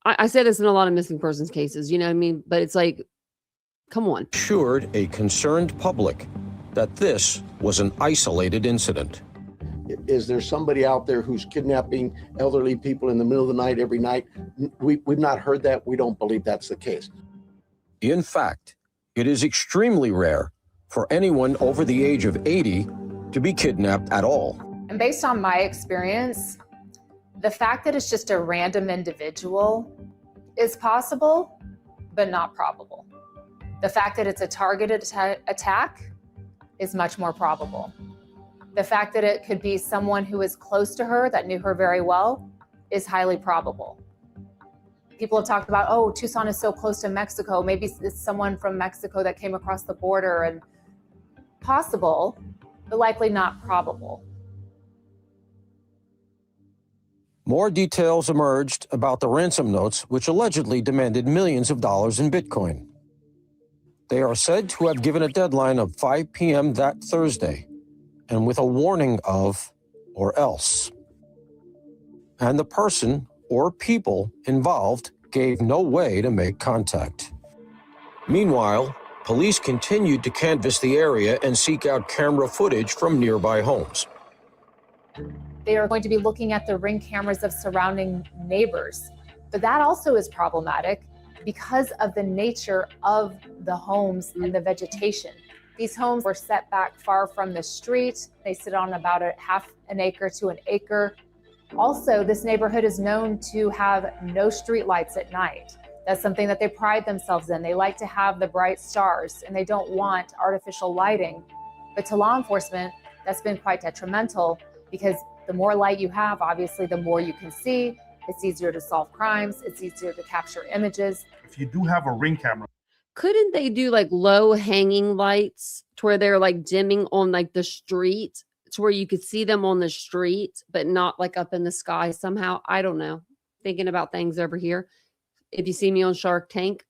I say this in a lot of missing persons cases, you know what I mean? But it's like, come on. Assured a concerned public that this was an isolated incident. Is there somebody out there who's kidnapping elderly people in the middle of the night every night? We've not heard that. We don't believe that's the case. In fact, it is extremely rare for anyone over the age of 80 to be kidnapped at all. And based on my experience, the fact that it's just a random individual is possible, but not probable. The fact that it's a targeted attack is much more probable. The fact that it could be someone who is close to her that knew her very well is highly probable. People have talked about, oh, Tucson is so close to Mexico. Maybe it's someone from Mexico that came across the border, and possible, but likely not probable. More details emerged about the ransom notes, which allegedly demanded millions of dollars in Bitcoin. They are said to have given a deadline of 5 p.m. that Thursday, and with a warning of, or else. And the person or people involved gave no way to make contact. Meanwhile, police continued to canvass the area and seek out camera footage from nearby homes. They are going to be looking at the Ring cameras of surrounding neighbors. But that also is problematic because of the nature of the homes and the vegetation. These homes were set back far from the street. They sit on about a half an acre to an acre. Also, this neighborhood is known to have no street lights at night. That's something that they pride themselves in. They like to have the bright stars and they don't want artificial lighting. But to law enforcement, that's been quite detrimental because the more light you have, obviously, the more you can see. It's easier to solve crimes. It's easier to capture images. If you do have a Ring camera, couldn't they do like low hanging lights to where they're like dimming on like the street to where you could see them on the street, but not like up in the sky somehow? I don't know. Thinking about things over here. If you see me on Shark Tank,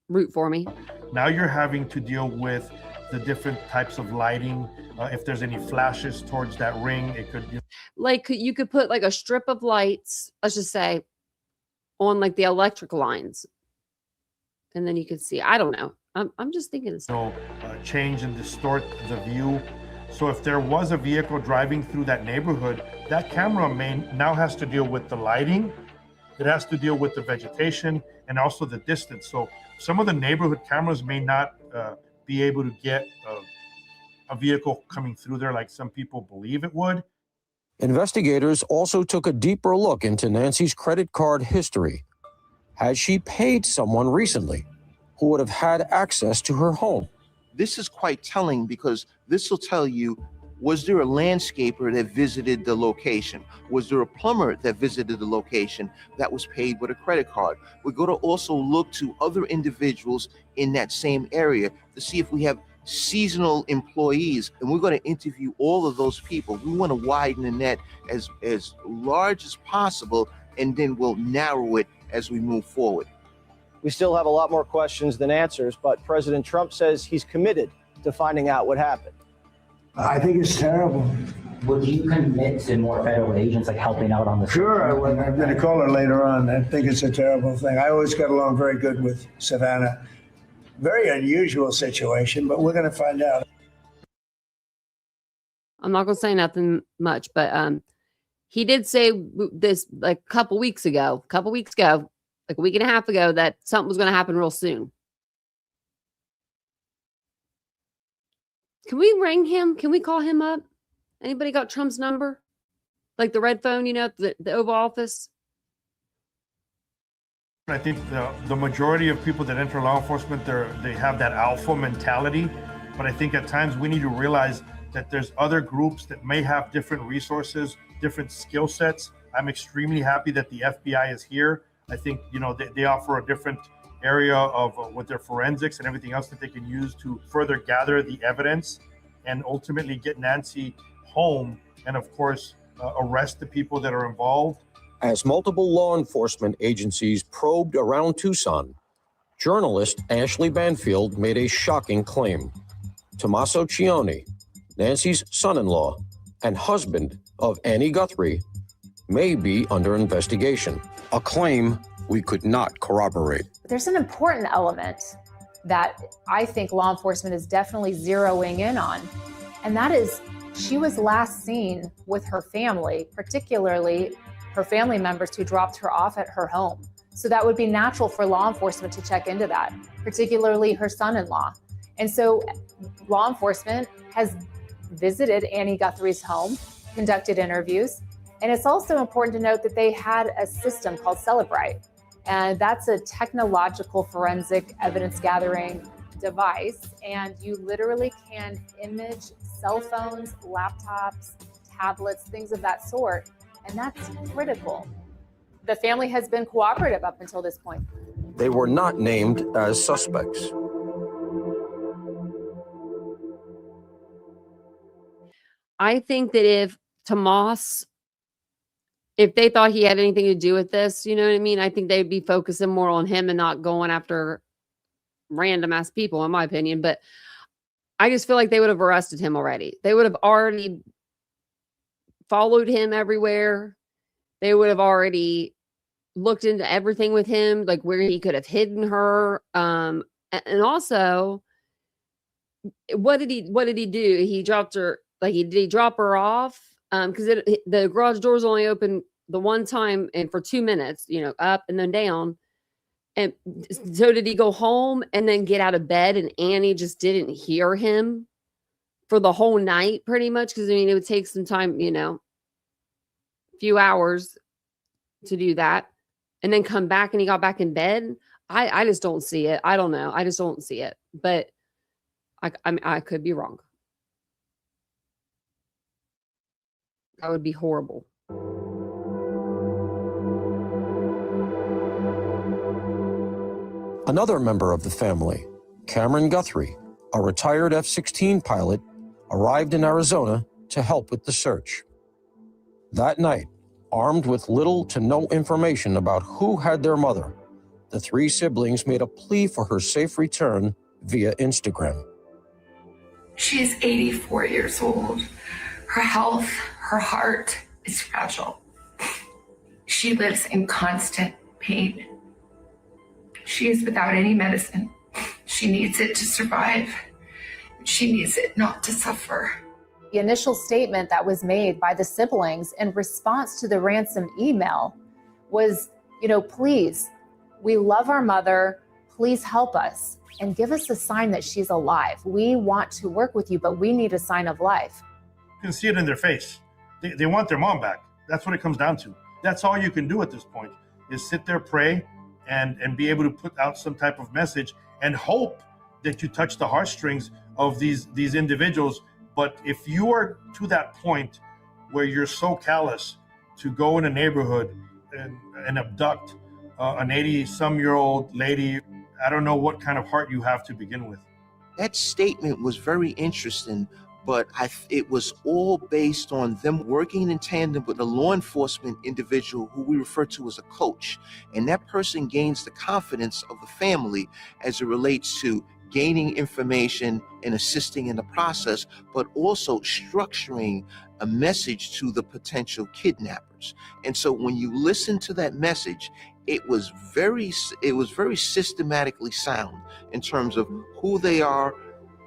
root for me. now you're having to deal with the different types of lighting. If there's any flashes towards that ring, it could, Like you could put like a strip of lights, let's just say, on like the electric lines, and then you could see. I don't know. I'm just thinking this. Change and distort the view. So if there was a vehicle driving through that neighborhood, that camera now has to deal with the lighting. It has to deal with the vegetation and also the distance. So some of the neighborhood cameras may not be able to get a vehicle coming through there like some people believe it would. Investigators also took a deeper look into Nancy's credit card history. Had she paid someone recently who would have had access to her home? This is quite telling because this will tell you, was there a landscaper that visited the location? Was there a plumber that visited the location that was paid with a credit card? We're going to also look to other individuals in that same area to see if we have seasonal employees, and we're going to interview all of those people. We want to widen the net as large as possible, and then we'll narrow it as we move forward. We still have a lot more questions than answers, but President Trump says he's committed to finding out what happened. I think it's terrible. Would you commit to more federal agents like helping out on the? Sure, I would. I'm going to call her later on. I think it's a terrible thing. I always got along very good with Savannah. Very unusual situation, but we're going to find out. I'm not going to say nothing much, but he did say this like a couple weeks ago, like a week and a half ago, that something was going to happen real soon. Can we ring him? Can we call him up? Anybody got Trump's number? Like the red phone, the Oval Office? I think the majority of people that enter law enforcement, they have that alpha mentality. But I think at times we need to realize that there's other groups that may have different resources, different skill sets. I'm extremely happy that the FBI is here. I think, they offer a different area of with their forensics and everything else that they can use to further gather the evidence and ultimately get Nancy home and, of course, arrest the people that are involved. As multiple law enforcement agencies probed around Tucson, journalist Ashley Banfield made a shocking claim. Tommaso Cioni, Nancy's son-in-law and husband of Annie Guthrie, may be under investigation, a claim we could not corroborate. There's an important element that I think law enforcement is definitely zeroing in on, and that is she was last seen with her family, particularly her family members who dropped her off at her home. So that would be natural for law enforcement to check into that, particularly her son-in-law. And so law enforcement has visited Annie Guthrie's home, conducted interviews, and it's also important to note that they had a system called Celebrite. And that's a technological forensic evidence gathering device. And you literally can image cell phones, laptops, tablets, things of that sort. And that's critical. The family has been cooperative up until this point. They were not named as suspects. I think that if they thought he had anything to do with this, you know what I mean? I think they'd be focusing more on him and not going after random ass people, in my opinion. But I just feel like they would have arrested him already. They would have already followed him everywhere. They would have already looked into everything with him, like where he could have hidden her. And also, what did he do? He dropped her, did he drop her off? Because the garage doors only open the one time and for 2 minutes, up and then down. And so did he go home and then get out of bed and Annie just didn't hear him for the whole night pretty much? Because, it would take some time, a few hours to do that and then come back and he got back in bed. I just don't see it. I don't know. I just don't see it. But I could be wrong. That would be horrible. Another member of the family, Cameron Guthrie, a retired F-16 pilot, arrived in Arizona to help with the search. That night, armed with little to no information about who had their mother, the three siblings made a plea for her safe return via Instagram. She's 84 years old. Her health, her heart is fragile. She lives in constant pain. She is without any medicine. She needs it to survive. She needs it not to suffer. The initial statement that was made by the siblings in response to the ransom email was, please, we love our mother. Please help us and give us a sign that she's alive. We want to work with you, but we need a sign of life. You can see it in their face. They want their mom back. That's what it comes down to. That's all you can do at this point, is sit there, pray, and be able to put out some type of message and hope that you touch the heartstrings of these individuals. But if you are to that point where you're so callous to go in a neighborhood and abduct an 80-some-year-old lady, I don't know what kind of heart you have to begin with. That statement was very interesting, but it was all based on them working in tandem with a law enforcement individual who we refer to as a coach. And that person gains the confidence of the family as it relates to gaining information and assisting in the process, but also structuring a message to the potential kidnappers. And so when you listen to that message, it was very systematically sound in terms of who they are.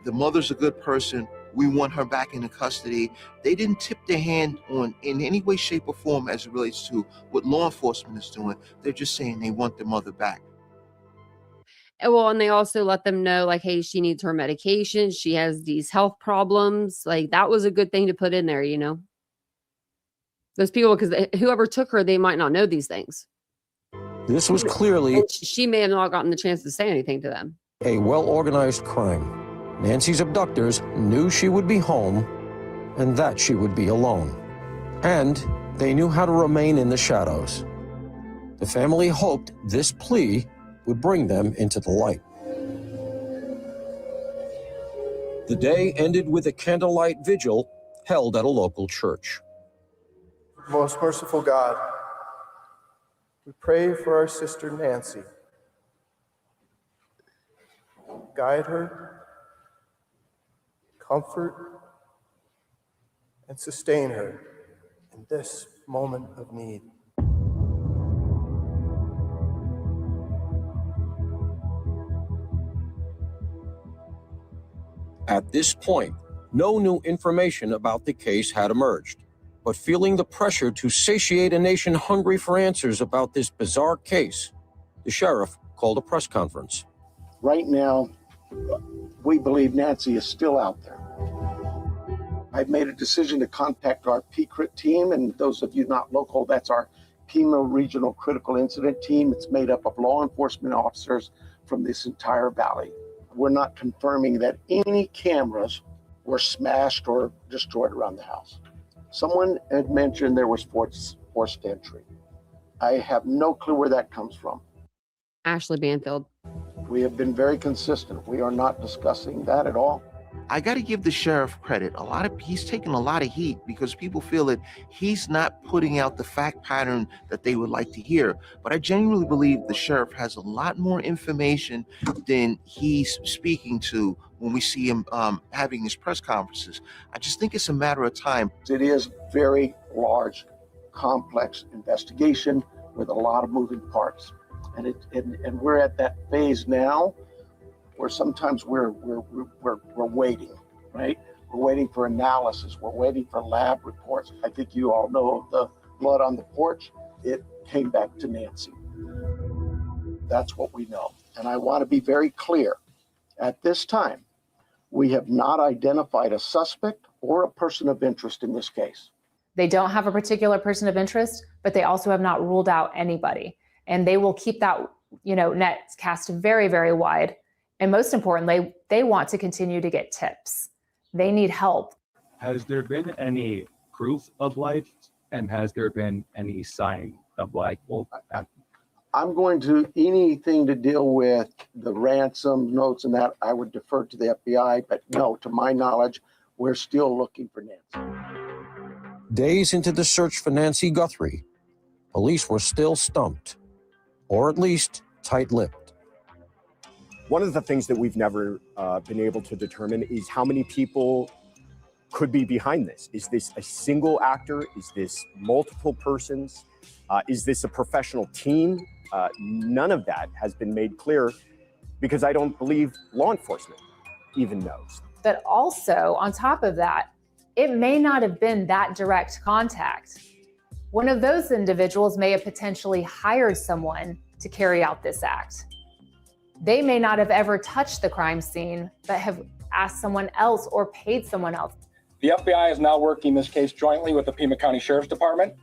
The mother's a good person. We want her back in custody. They didn't tip their hand on in any way, shape, or form as it relates to what law enforcement is doing. They're just saying they want their mother back. Well, and they also let them know, like, hey, she needs her medication. She has these health problems. Like, that was a good thing to put in there, you know? Those people, because whoever took her, they might not know these things. This was clearly And she may have not gotten the chance to say anything to them. a well-organized crime. Nancy's abductors knew she would be home and that she would be alone. And they knew how to remain in the shadows. The family hoped this plea would bring them into the light. The day ended with a candlelight vigil held at a local church. Most merciful God, we pray for our sister Nancy. Guide her, comfort, and sustain her in this moment of need. At this point, no new information about the case had emerged. But feeling the pressure to satiate a nation hungry for answers about this bizarre case, the sheriff called a press conference. Right now, we believe Nancy is still out there. I've made a decision to contact our PCRIT team, and those of you not local, that's our Pima Regional Critical Incident Team. It's made up of law enforcement officers from this entire valley. We're not confirming that any cameras were smashed or destroyed around the house. Someone had mentioned there was forced entry. I have no clue where that comes from. Ashley Banfield. We have been very consistent. We are not discussing that at all. I got to give the sheriff credit. He's taking a lot of heat because people feel that he's not putting out the fact pattern that they would like to hear. But I genuinely believe the sheriff has a lot more information than he's speaking to when we see him having his press conferences. I just think it's a matter of time. It is very large, complex investigation with a lot of moving parts. And we're at that phase now where sometimes we're waiting, right? We're waiting for analysis. We're waiting for lab reports. I think you all know the blood on the porch. It came back to Nancy. That's what we know. And I want to be very clear. At this time, we have not identified a suspect or a person of interest in this case. They don't have a particular person of interest, but they also have not ruled out anybody. And they will keep that, net cast very, very wide. And most importantly, they want to continue to get tips. They need help. Has there been any proof of life? And has there been any sign of life? Well, I'm going to, anything to deal with the ransom notes and that, I would defer to the FBI. But no, to my knowledge, we're still looking for Nancy. Days into the search for Nancy Guthrie, police were still stumped, or at least tight-lipped. One of the things that we've never been able to determine is how many people could be behind this. Is this a single actor? Is this multiple persons? Is this a professional team? None of that has been made clear because I don't believe law enforcement even knows. But also, on top of that, it may not have been that direct contact. One of those individuals may have potentially hired someone to carry out this act. They may not have ever touched the crime scene, but have asked someone else or paid someone else. The FBI is now working this case jointly with the Pima County Sheriff's Department.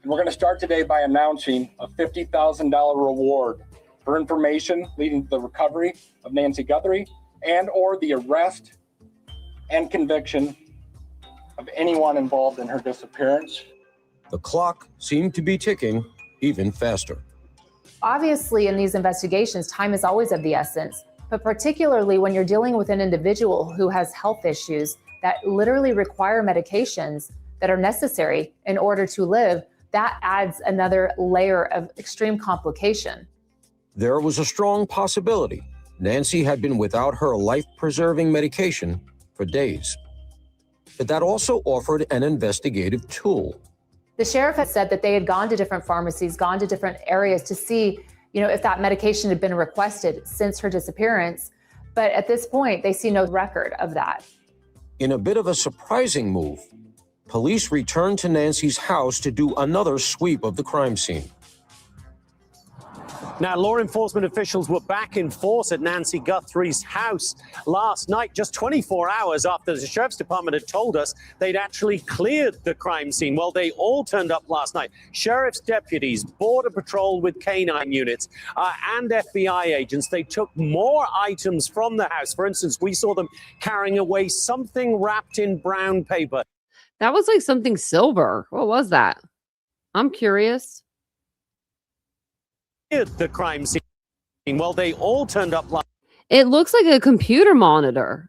And we're going to start today by announcing a $50,000 reward for information leading to the recovery of Nancy Guthrie and or the arrest and conviction of anyone involved in her disappearance. The clock seemed to be ticking even faster. Obviously, in these investigations, time is always of the essence, but particularly when you're dealing with an individual who has health issues that literally require medications that are necessary in order to live, that adds another layer of extreme complication. There was a strong possibility Nancy had been without her life-preserving medication for days. But that also offered an investigative tool. The sheriff had said that they had gone to different pharmacies, gone to different areas to see, if that medication had been requested since her disappearance. But at this point, they see no record of that. In a bit of a surprising move, police returned to Nancy's house to do another sweep of the crime scene. Now, law enforcement officials were back in force at Nancy Guthrie's house last night, just 24 hours after the Sheriff's Department had told us they'd actually cleared the crime scene. Well, they all turned up last night. Sheriff's deputies, Border Patrol with canine units, and FBI agents. They took more items from the house. For instance, we saw them carrying away something wrapped in brown paper. That was like something silver. What was that? I'm curious. The crime scene. Well, they all turned up like. It looks like a computer monitor.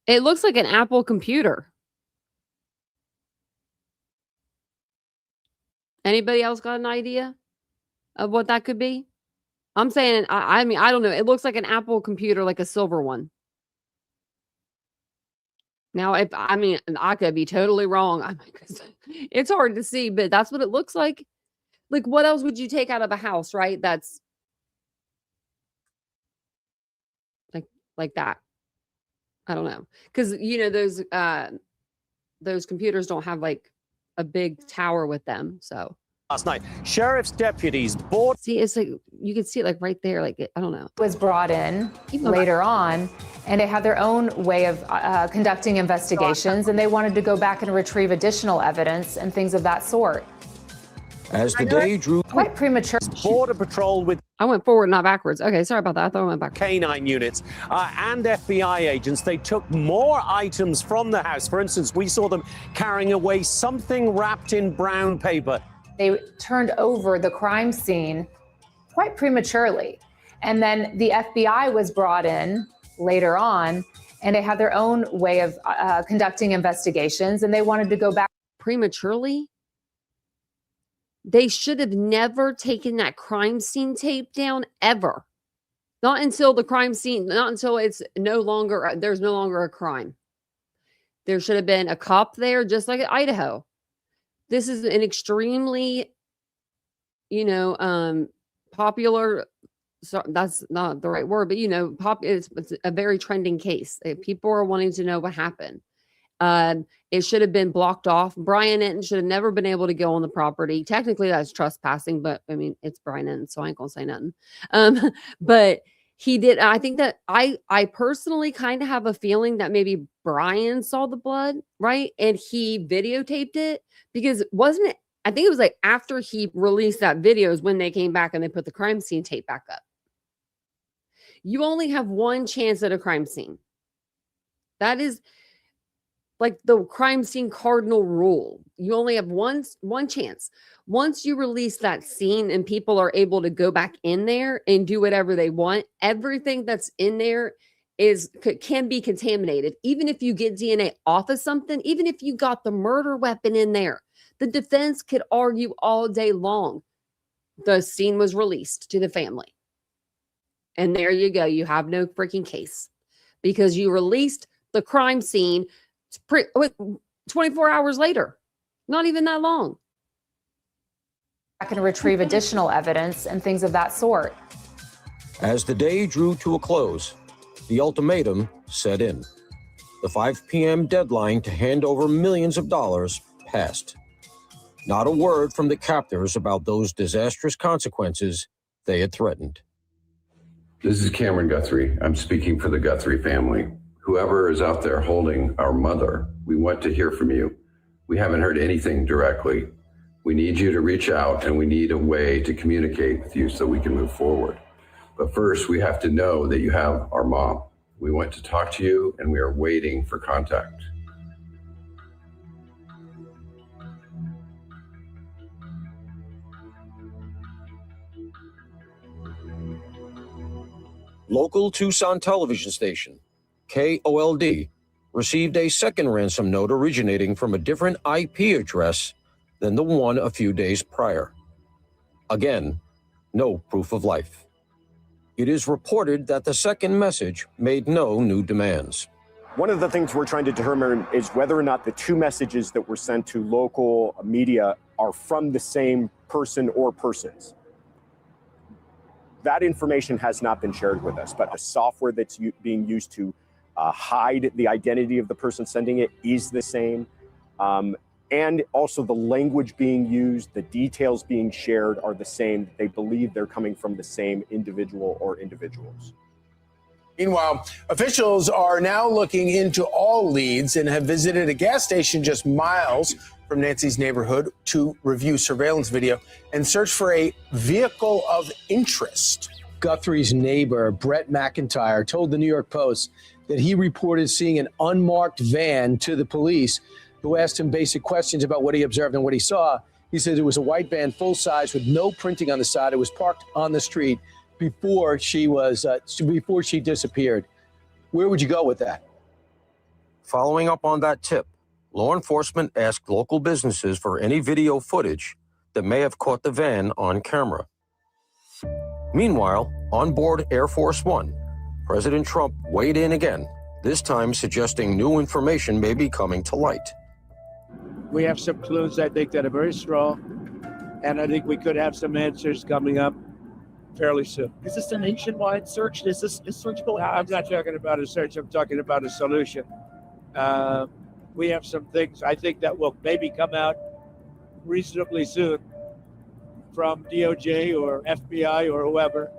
It looks like an Apple computer. Anybody else got an idea of what that could be? I'm saying, I mean, I don't know. It looks like an Apple computer, like a silver one. Now, I could be totally wrong. It's hard to see, but that's what it looks like. Like, what else would you take out of a house, right? That's like that. I don't know. Because, those computers don't have like a big tower with them. So last night, sheriff's deputies board. See, it's like you can see it like right there. Like, I don't know. Was brought in later on, and they had their own way of conducting investigations, and they wanted to go back and retrieve additional evidence and things of that sort. As the day drew, quite premature. Border Patrol with. I went forward, not backwards. Okay, sorry about that. I thought I went back. Canine units and FBI agents. They took more items from the house. For instance, we saw them carrying away something wrapped in brown paper. They turned over the crime scene quite prematurely. And then the FBI was brought in later on, and they had their own way of conducting investigations, and they wanted to go back. Prematurely? They should have never taken that crime scene tape down ever. Not until the crime scene, not until it's no longer, there's no longer a crime. There should have been a cop there, just like at Idaho. This is an extremely, popular, so that's not the right word, but it's a very trending case. People are wanting to know what happened. It should have been blocked off. Brian Enton should have never been able to go on the property. Technically, that's trespassing, but I mean, it's Brian Enton, so I ain't gonna say nothing. But he did. I think that I personally kind of have a feeling that maybe Brian saw the blood, right? And he videotaped it because wasn't it? I think it was like after he released that video is when they came back and they put the crime scene tape back up. You only have one chance at a crime scene. That is like the crime scene cardinal rule. You only have one chance. Once you release that scene and people are able to go back in there and do whatever they want, everything that's in there can be contaminated. Even if you get DNA off of something, even if you got the murder weapon in there, the defense could argue all day long. The scene was released to the family. And there you go. You have no freaking case because you released the crime scene 24 hours later, not even that long. I can retrieve additional evidence and things of that sort. As the day drew to a close, the ultimatum set in. The 5 p.m. deadline to hand over millions of dollars passed. Not a word from the captors about those disastrous consequences they had threatened. This is Cameron Guthrie. I'm speaking for the Guthrie family. Whoever is out there holding our mother, we want to hear from you. We haven't heard anything directly. We need you to reach out, and we need a way to communicate with you so we can move forward. But first, we have to know that you have our mom. We want to talk to you, and we are waiting for contact. Local Tucson television station, KOLD, received a second ransom note originating from a different IP address than the one a few days prior. Again, no proof of life. It is reported that the second message made no new demands. One of the things we're trying to determine is whether or not the two messages that were sent to local media are from the same person or persons. That information has not been shared with us, but the software that's being used to hide the identity of the person sending it is the same. And also the language being used, the details being shared are the same. They believe they're coming from the same individual or individuals. Meanwhile, officials are now looking into all leads and have visited a gas station just miles from Nancy's neighborhood to review surveillance video and search for a vehicle of interest. Guthrie's neighbor, Brett McIntyre, told the New York Post that he reported seeing an unmarked van to the police, who asked him basic questions about what he observed and what he saw. He said it was a white van, full size, with no printing on the side. It was parked on the street before she disappeared. Where would you go with that? Following up on that tip, law enforcement asked local businesses for any video footage that may have caught the van on camera. Meanwhile, on board Air Force One, President Trump weighed in again, this time suggesting new information may be coming to light. We have some clues, I think, that are very strong, and I think we could have some answers coming up fairly soon. Is this a nationwide search? Is this a search going? I'm not talking about a search, I'm talking about a solution. We have some things I think that will maybe come out reasonably soon from DOJ or FBI or whoever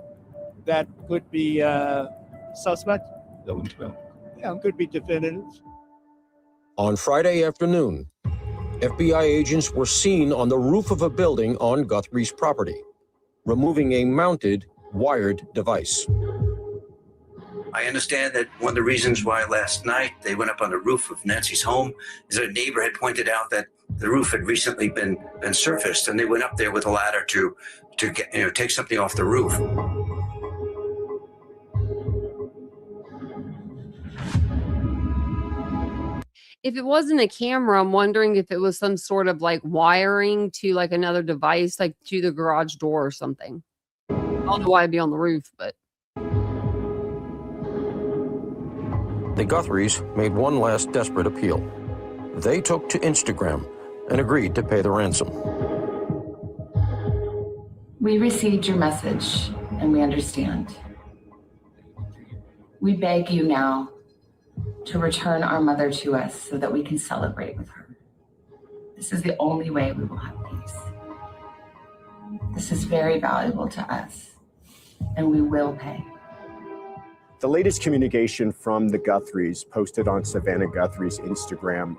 that could be suspect. Yeah, could be definitive. On Friday afternoon, FBI agents were seen on the roof of a building on Guthrie's property, removing a mounted, wired device. I understand that one of the reasons why last night they went up on the roof of Nancy's home is that a neighbor had pointed out that the roof had recently been surfaced, and they went up there with a ladder to get, take something off the roof. If it wasn't a camera, I'm wondering if it was some sort of like wiring to like another device, like to the garage door or something. I don't know why it'd be on the roof, but. The Guthries made one last desperate appeal. They took to Instagram and agreed to pay the ransom. We received your message and we understand. We beg you now to return our mother to us so that we can celebrate with her. This is the only way we will have peace. This is very valuable to us, and we will pay. The latest communication from the Guthries posted on Savannah Guthrie's Instagram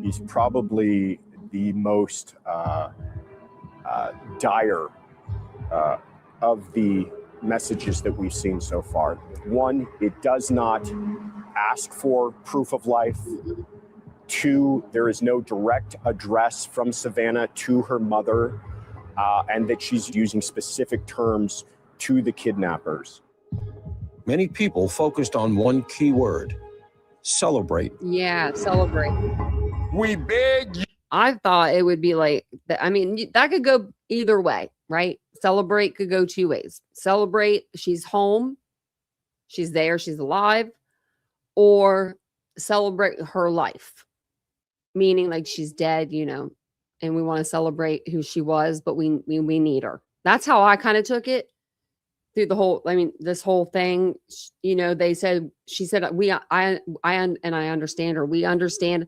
is probably the most dire of the messages that we've seen so far. One, it does not ask for proof of life. Two, there is no direct address from Savannah to her mother, and that she's using specific terms to the kidnappers. Many people focused on one key word: celebrate. Yeah, celebrate. We beg you. I thought it would be like, I mean, that could go either way, right? Celebrate could go two ways. Celebrate, she's home, she's there, she's alive, or celebrate her life, meaning like she's dead, you know, and we want to celebrate who she was, but we need her. That's how I kind of took it through the whole, I mean, this whole thing, you know, she said, I understand her. We understand.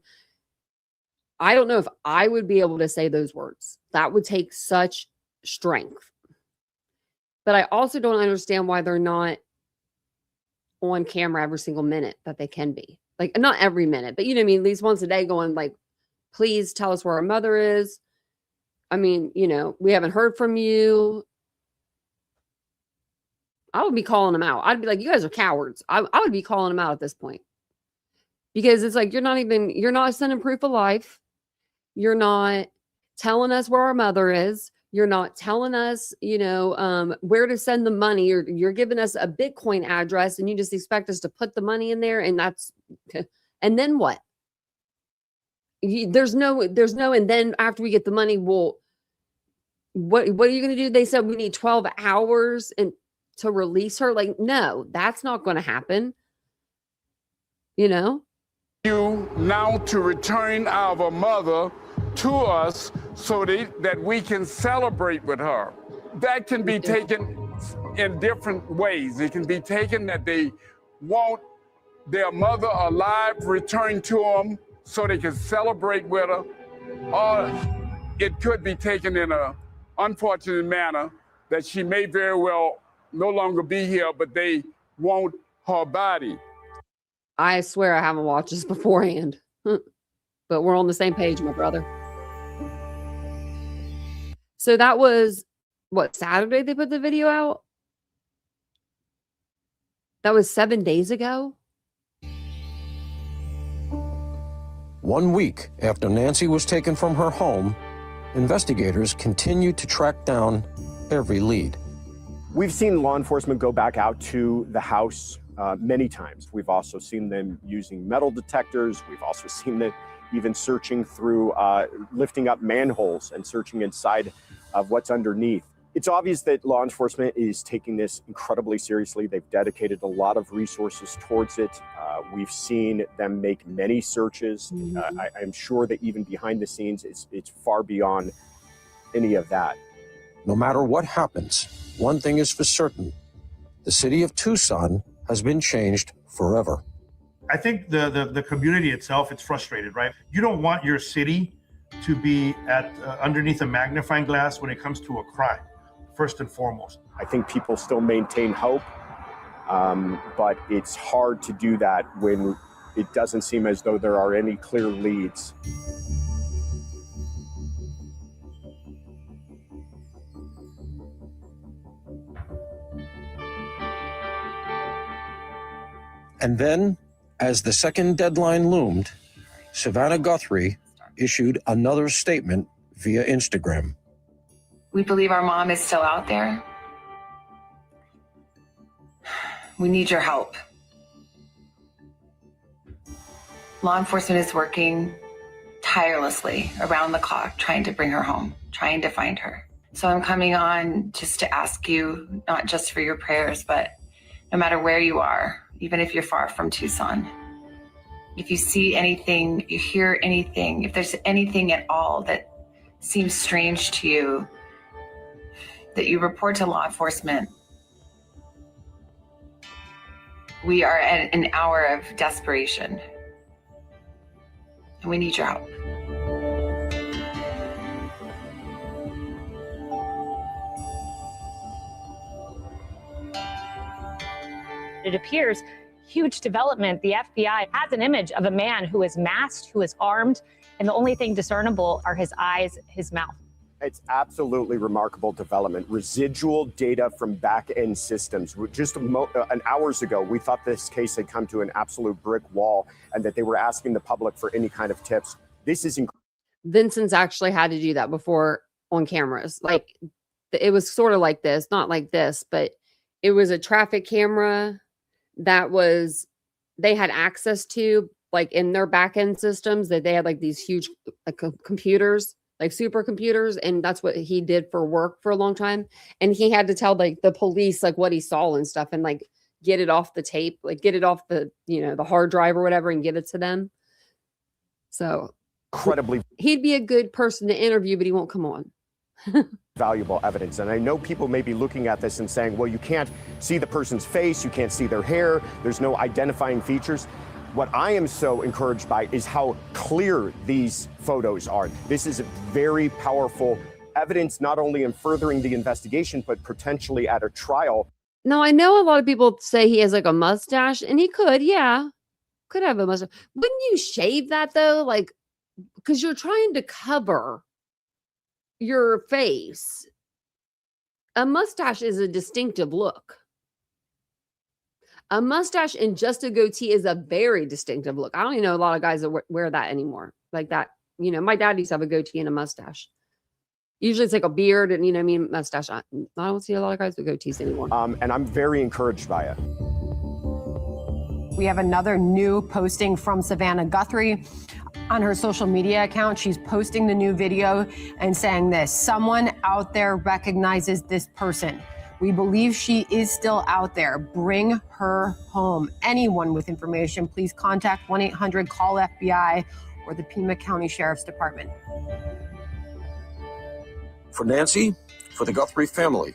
I don't know if I would be able to say those words. That would take such strength. But I also don't understand why they're not on camera every single minute that they can be. Like, not every minute, but you know what I mean? At least once a day going like, please tell us where our mother is. I mean, you know, we haven't heard from you. I would be calling them out. I'd be like, you guys are cowards. I would be calling them out at this point. Because it's like, you're not sending proof of life. You're not telling us where our mother is. You're not telling us, you know, where to send the money. You're giving us a Bitcoin address and you just expect us to put the money in there. And and then what? There's no, and then after we get the money, what are you going to do? They said we need 12 hours to release her. Like, no, that's not going to happen. You know? You now to return our mother to us so that we can celebrate with her. That can be taken in different ways. It can be taken that they want their mother alive returned to them so they can celebrate with her, or it could be taken in an unfortunate manner that she may very well no longer be here, but they want her body. I swear I haven't watched this beforehand, but we're on the same page, my brother. So that was, what, Saturday they put the video out? That was 7 days ago? 1 week after Nancy was taken from her home, investigators continued to track down every lead. We've seen law enforcement go back out to the house many times. We've also seen them using metal detectors. We've also seen them even searching through, lifting up manholes and searching inside of what's underneath. It's obvious that law enforcement is taking this incredibly seriously. They've dedicated a lot of resources towards it. We've seen them make many searches. I'm sure that even behind the scenes, it's far beyond any of that. No matter what happens, one thing is for certain. The city of Tucson has been changed forever. I think the community itself, it's frustrated, right? You don't want your city to be underneath a magnifying glass when it comes to a crime, first and foremost. I think people still maintain hope, but it's hard to do that when it doesn't seem as though there are any clear leads. And then, as the second deadline loomed, Savannah Guthrie issued another statement via Instagram. We believe our mom is still out there. We need your help. Law enforcement is working tirelessly around the clock, trying to bring her home, trying to find her. So I'm coming on just to ask you, not just for your prayers, but no matter where you are, even if you're far from Tucson, if you see anything, you hear anything, if there's anything at all that seems strange to you, that you report to law enforcement. We are at an hour of desperation, and we need your help. It appears huge development. The FBI has an image of a man who is masked, who is armed, and the only thing discernible are his eyes, his mouth. It's absolutely remarkable development. Residual data from back-end systems. Just an hours ago, we thought this case had come to an absolute brick wall and that they were asking the public for any kind of tips. This is incredible. Vincent's actually had to do that before on cameras. Like, it was sort of like this, not like this, but it was a traffic camera that they had access to, like, in their back-end systems, that they had like these huge computers, like supercomputers, and that's what he did for work for a long time. And he had to tell like the police like what he saw and stuff, and like get it off the tape, like get it off the, you know, the hard drive or whatever, and give it to them. So incredibly, he'd be a good person to interview, but he won't come on. Valuable evidence. And I know people may be looking at this and saying, well, you can't see the person's face, you can't see their hair, there's no identifying features. What I am so encouraged by is how clear these photos are. This is very powerful evidence, not only in furthering the investigation, but potentially at a trial. Now, I know a lot of people say he has like a mustache, and he could, yeah, could have a mustache. Wouldn't you shave that though? Like, because you're trying to cover your face. A mustache is a distinctive look. A mustache and just a goatee is a very distinctive look. I don't even know a lot of guys that wear that anymore. Like that, my dad used to have a goatee and a mustache. Usually it's like a beard and, mustache. I don't see a lot of guys with goatees anymore. And I'm very encouraged by it. We have another new posting from Savannah Guthrie. On her social media account, she's posting the new video and saying this: someone out there recognizes this person. We believe she is still out there. Bring her home. Anyone with information, please contact 1-800-CALL-FBI or the Pima County Sheriff's Department. For Nancy, for the Guthrie family,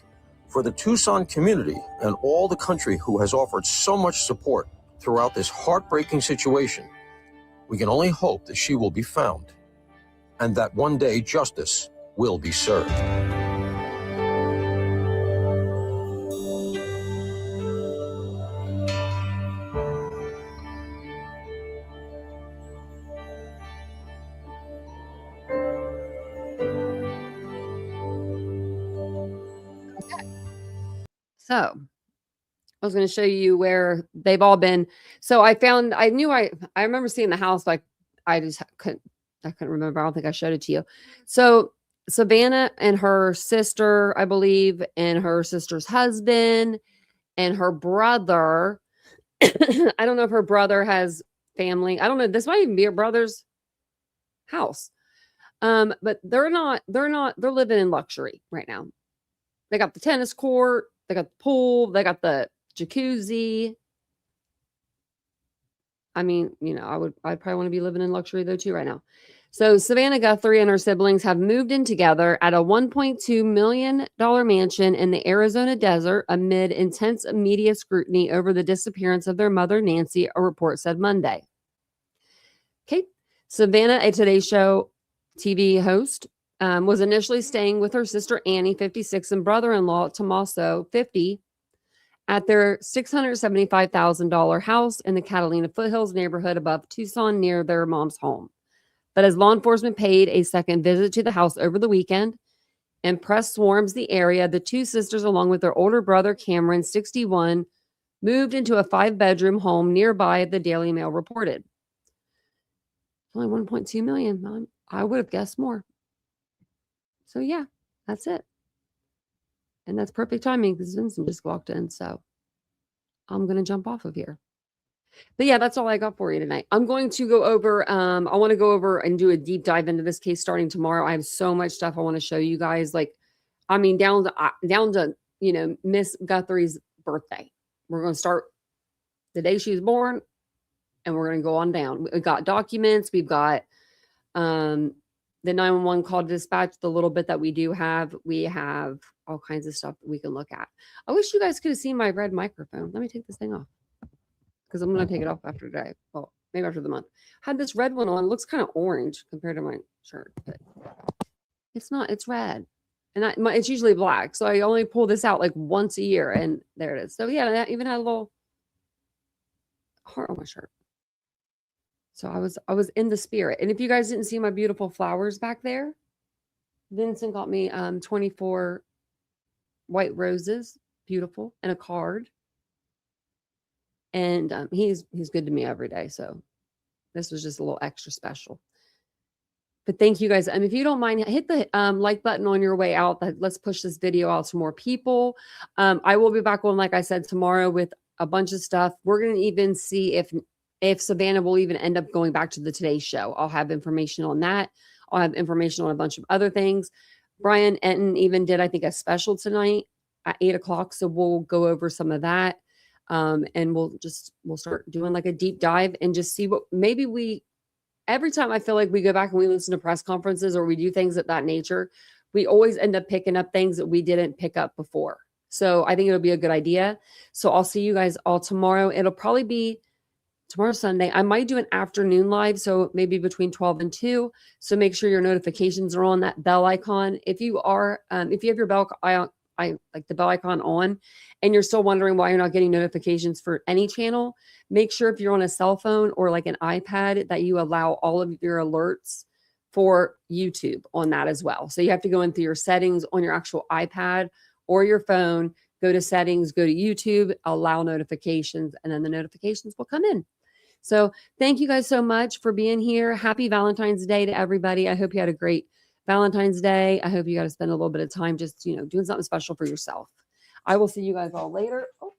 for the Tucson community, and all the country who has offered so much support throughout this heartbreaking situation, we can only hope that she will be found and that one day justice will be served. So I was going to show you where they've all been. So I remember seeing the house, but I couldn't remember. I don't think I showed it to you. So Savannah and her sister, I believe, and her sister's husband and her brother. I don't know if her brother has family. I don't know. This might even be her brother's house. But they're living in luxury right now. They got the tennis court, they got the pool, they got the jacuzzi. I mean, I'd probably want to be living in luxury though too right now. So Savannah Guthrie and her siblings have moved in together at a $1.2 million mansion in the Arizona desert amid intense media scrutiny over the disappearance of their mother, Nancy, a report said Monday. Okay. Savannah, a Today Show TV host, was initially staying with her sister Annie, 56, and brother-in-law Tommaso, 50, at their $675,000 house in the Catalina Foothills neighborhood above Tucson near their mom's home. But as law enforcement paid a second visit to the house over the weekend and press swarms the area, the two sisters, along with their older brother Cameron, 61, moved into a 5-bedroom home nearby, the Daily Mail reported. Only $1.2 million. I would have guessed more. So yeah, that's it. And that's perfect timing because Vincent just walked in. So I'm going to jump off of here. But yeah, that's all I got for you tonight. I'm going to go over, I want to go over and do a deep dive into this case starting tomorrow. I have so much stuff I want to show you guys. Down to, Miss Guthrie's birthday. We're going to start the day she was born and we're going to go on down. We've got documents. We've got, the 911 call dispatch, the little bit that we do have, we have all kinds of stuff that we can look at. I wish you guys could have seen my red microphone. Let me take this thing off because I'm going to take it off after today. Well, maybe after the month. I had this red one on. It looks kind of orange compared to my shirt, but it's not. It's red. And it's usually black. So I only pull this out like once a year and there it is. So yeah, I even had a little heart on my shirt. So I was in the spirit. And if you guys didn't see my beautiful flowers back there, Vincent got me 24 white roses, beautiful, and a card. And he's good to me every day. So this was just a little extra special. But thank you guys. And if you don't mind, hit the like button on your way out. Let's push this video out to more people. I will be back on, like I said, tomorrow with a bunch of stuff. We're going to even see if Savannah will even end up going back to the Today Show. I'll have information on that. I'll have information on a bunch of other things. Brian Enton even did, I think, a special tonight at 8:00. So we'll go over some of that. And we'll start doing like a deep dive and just see what every time I feel like we go back and we listen to press conferences or we do things of that nature, we always end up picking up things that we didn't pick up before. So I think it'll be a good idea. So I'll see you guys all tomorrow. It'll probably be tomorrow, Sunday. I might do an afternoon live, so maybe between 12 and 2. So make sure your notifications are on, that bell icon. If you have your bell like the bell icon on, and you're still wondering why you're not getting notifications for any channel, make sure if you're on a cell phone or like an iPad that you allow all of your alerts for YouTube on that as well. So you have to go into your settings on your actual iPad or your phone, go to settings, go to YouTube, allow notifications, and then the notifications will come in. So thank you guys so much for being here. Happy Valentine's Day to everybody. I hope you had a great Valentine's Day. I hope you got to spend a little bit of time just, doing something special for yourself. I will see you guys all later. Oh,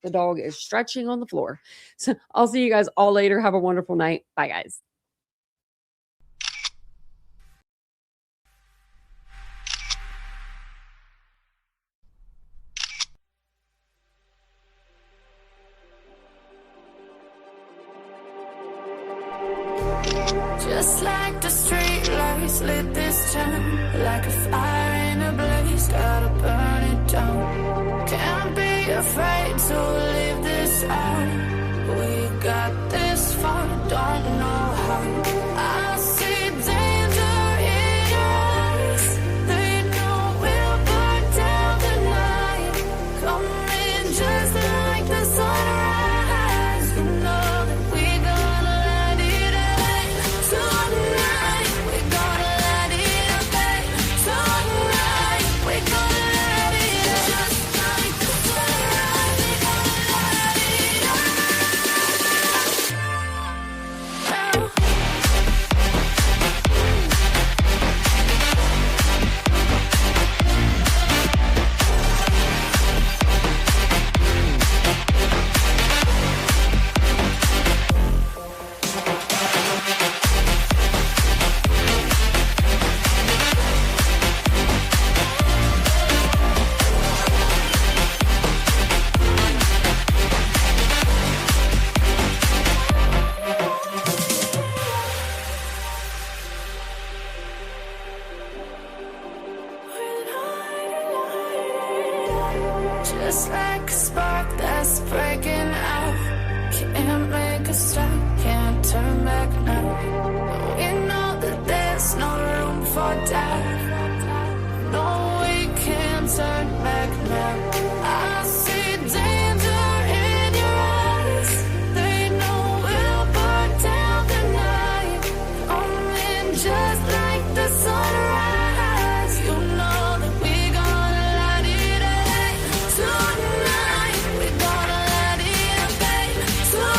the dog is stretching on the floor. So I'll see you guys all later. Have a wonderful night. Bye, guys. Just like the street lights lit this town, like a fire in a blaze, gotta burn it down. Can't be afraid to leave this out.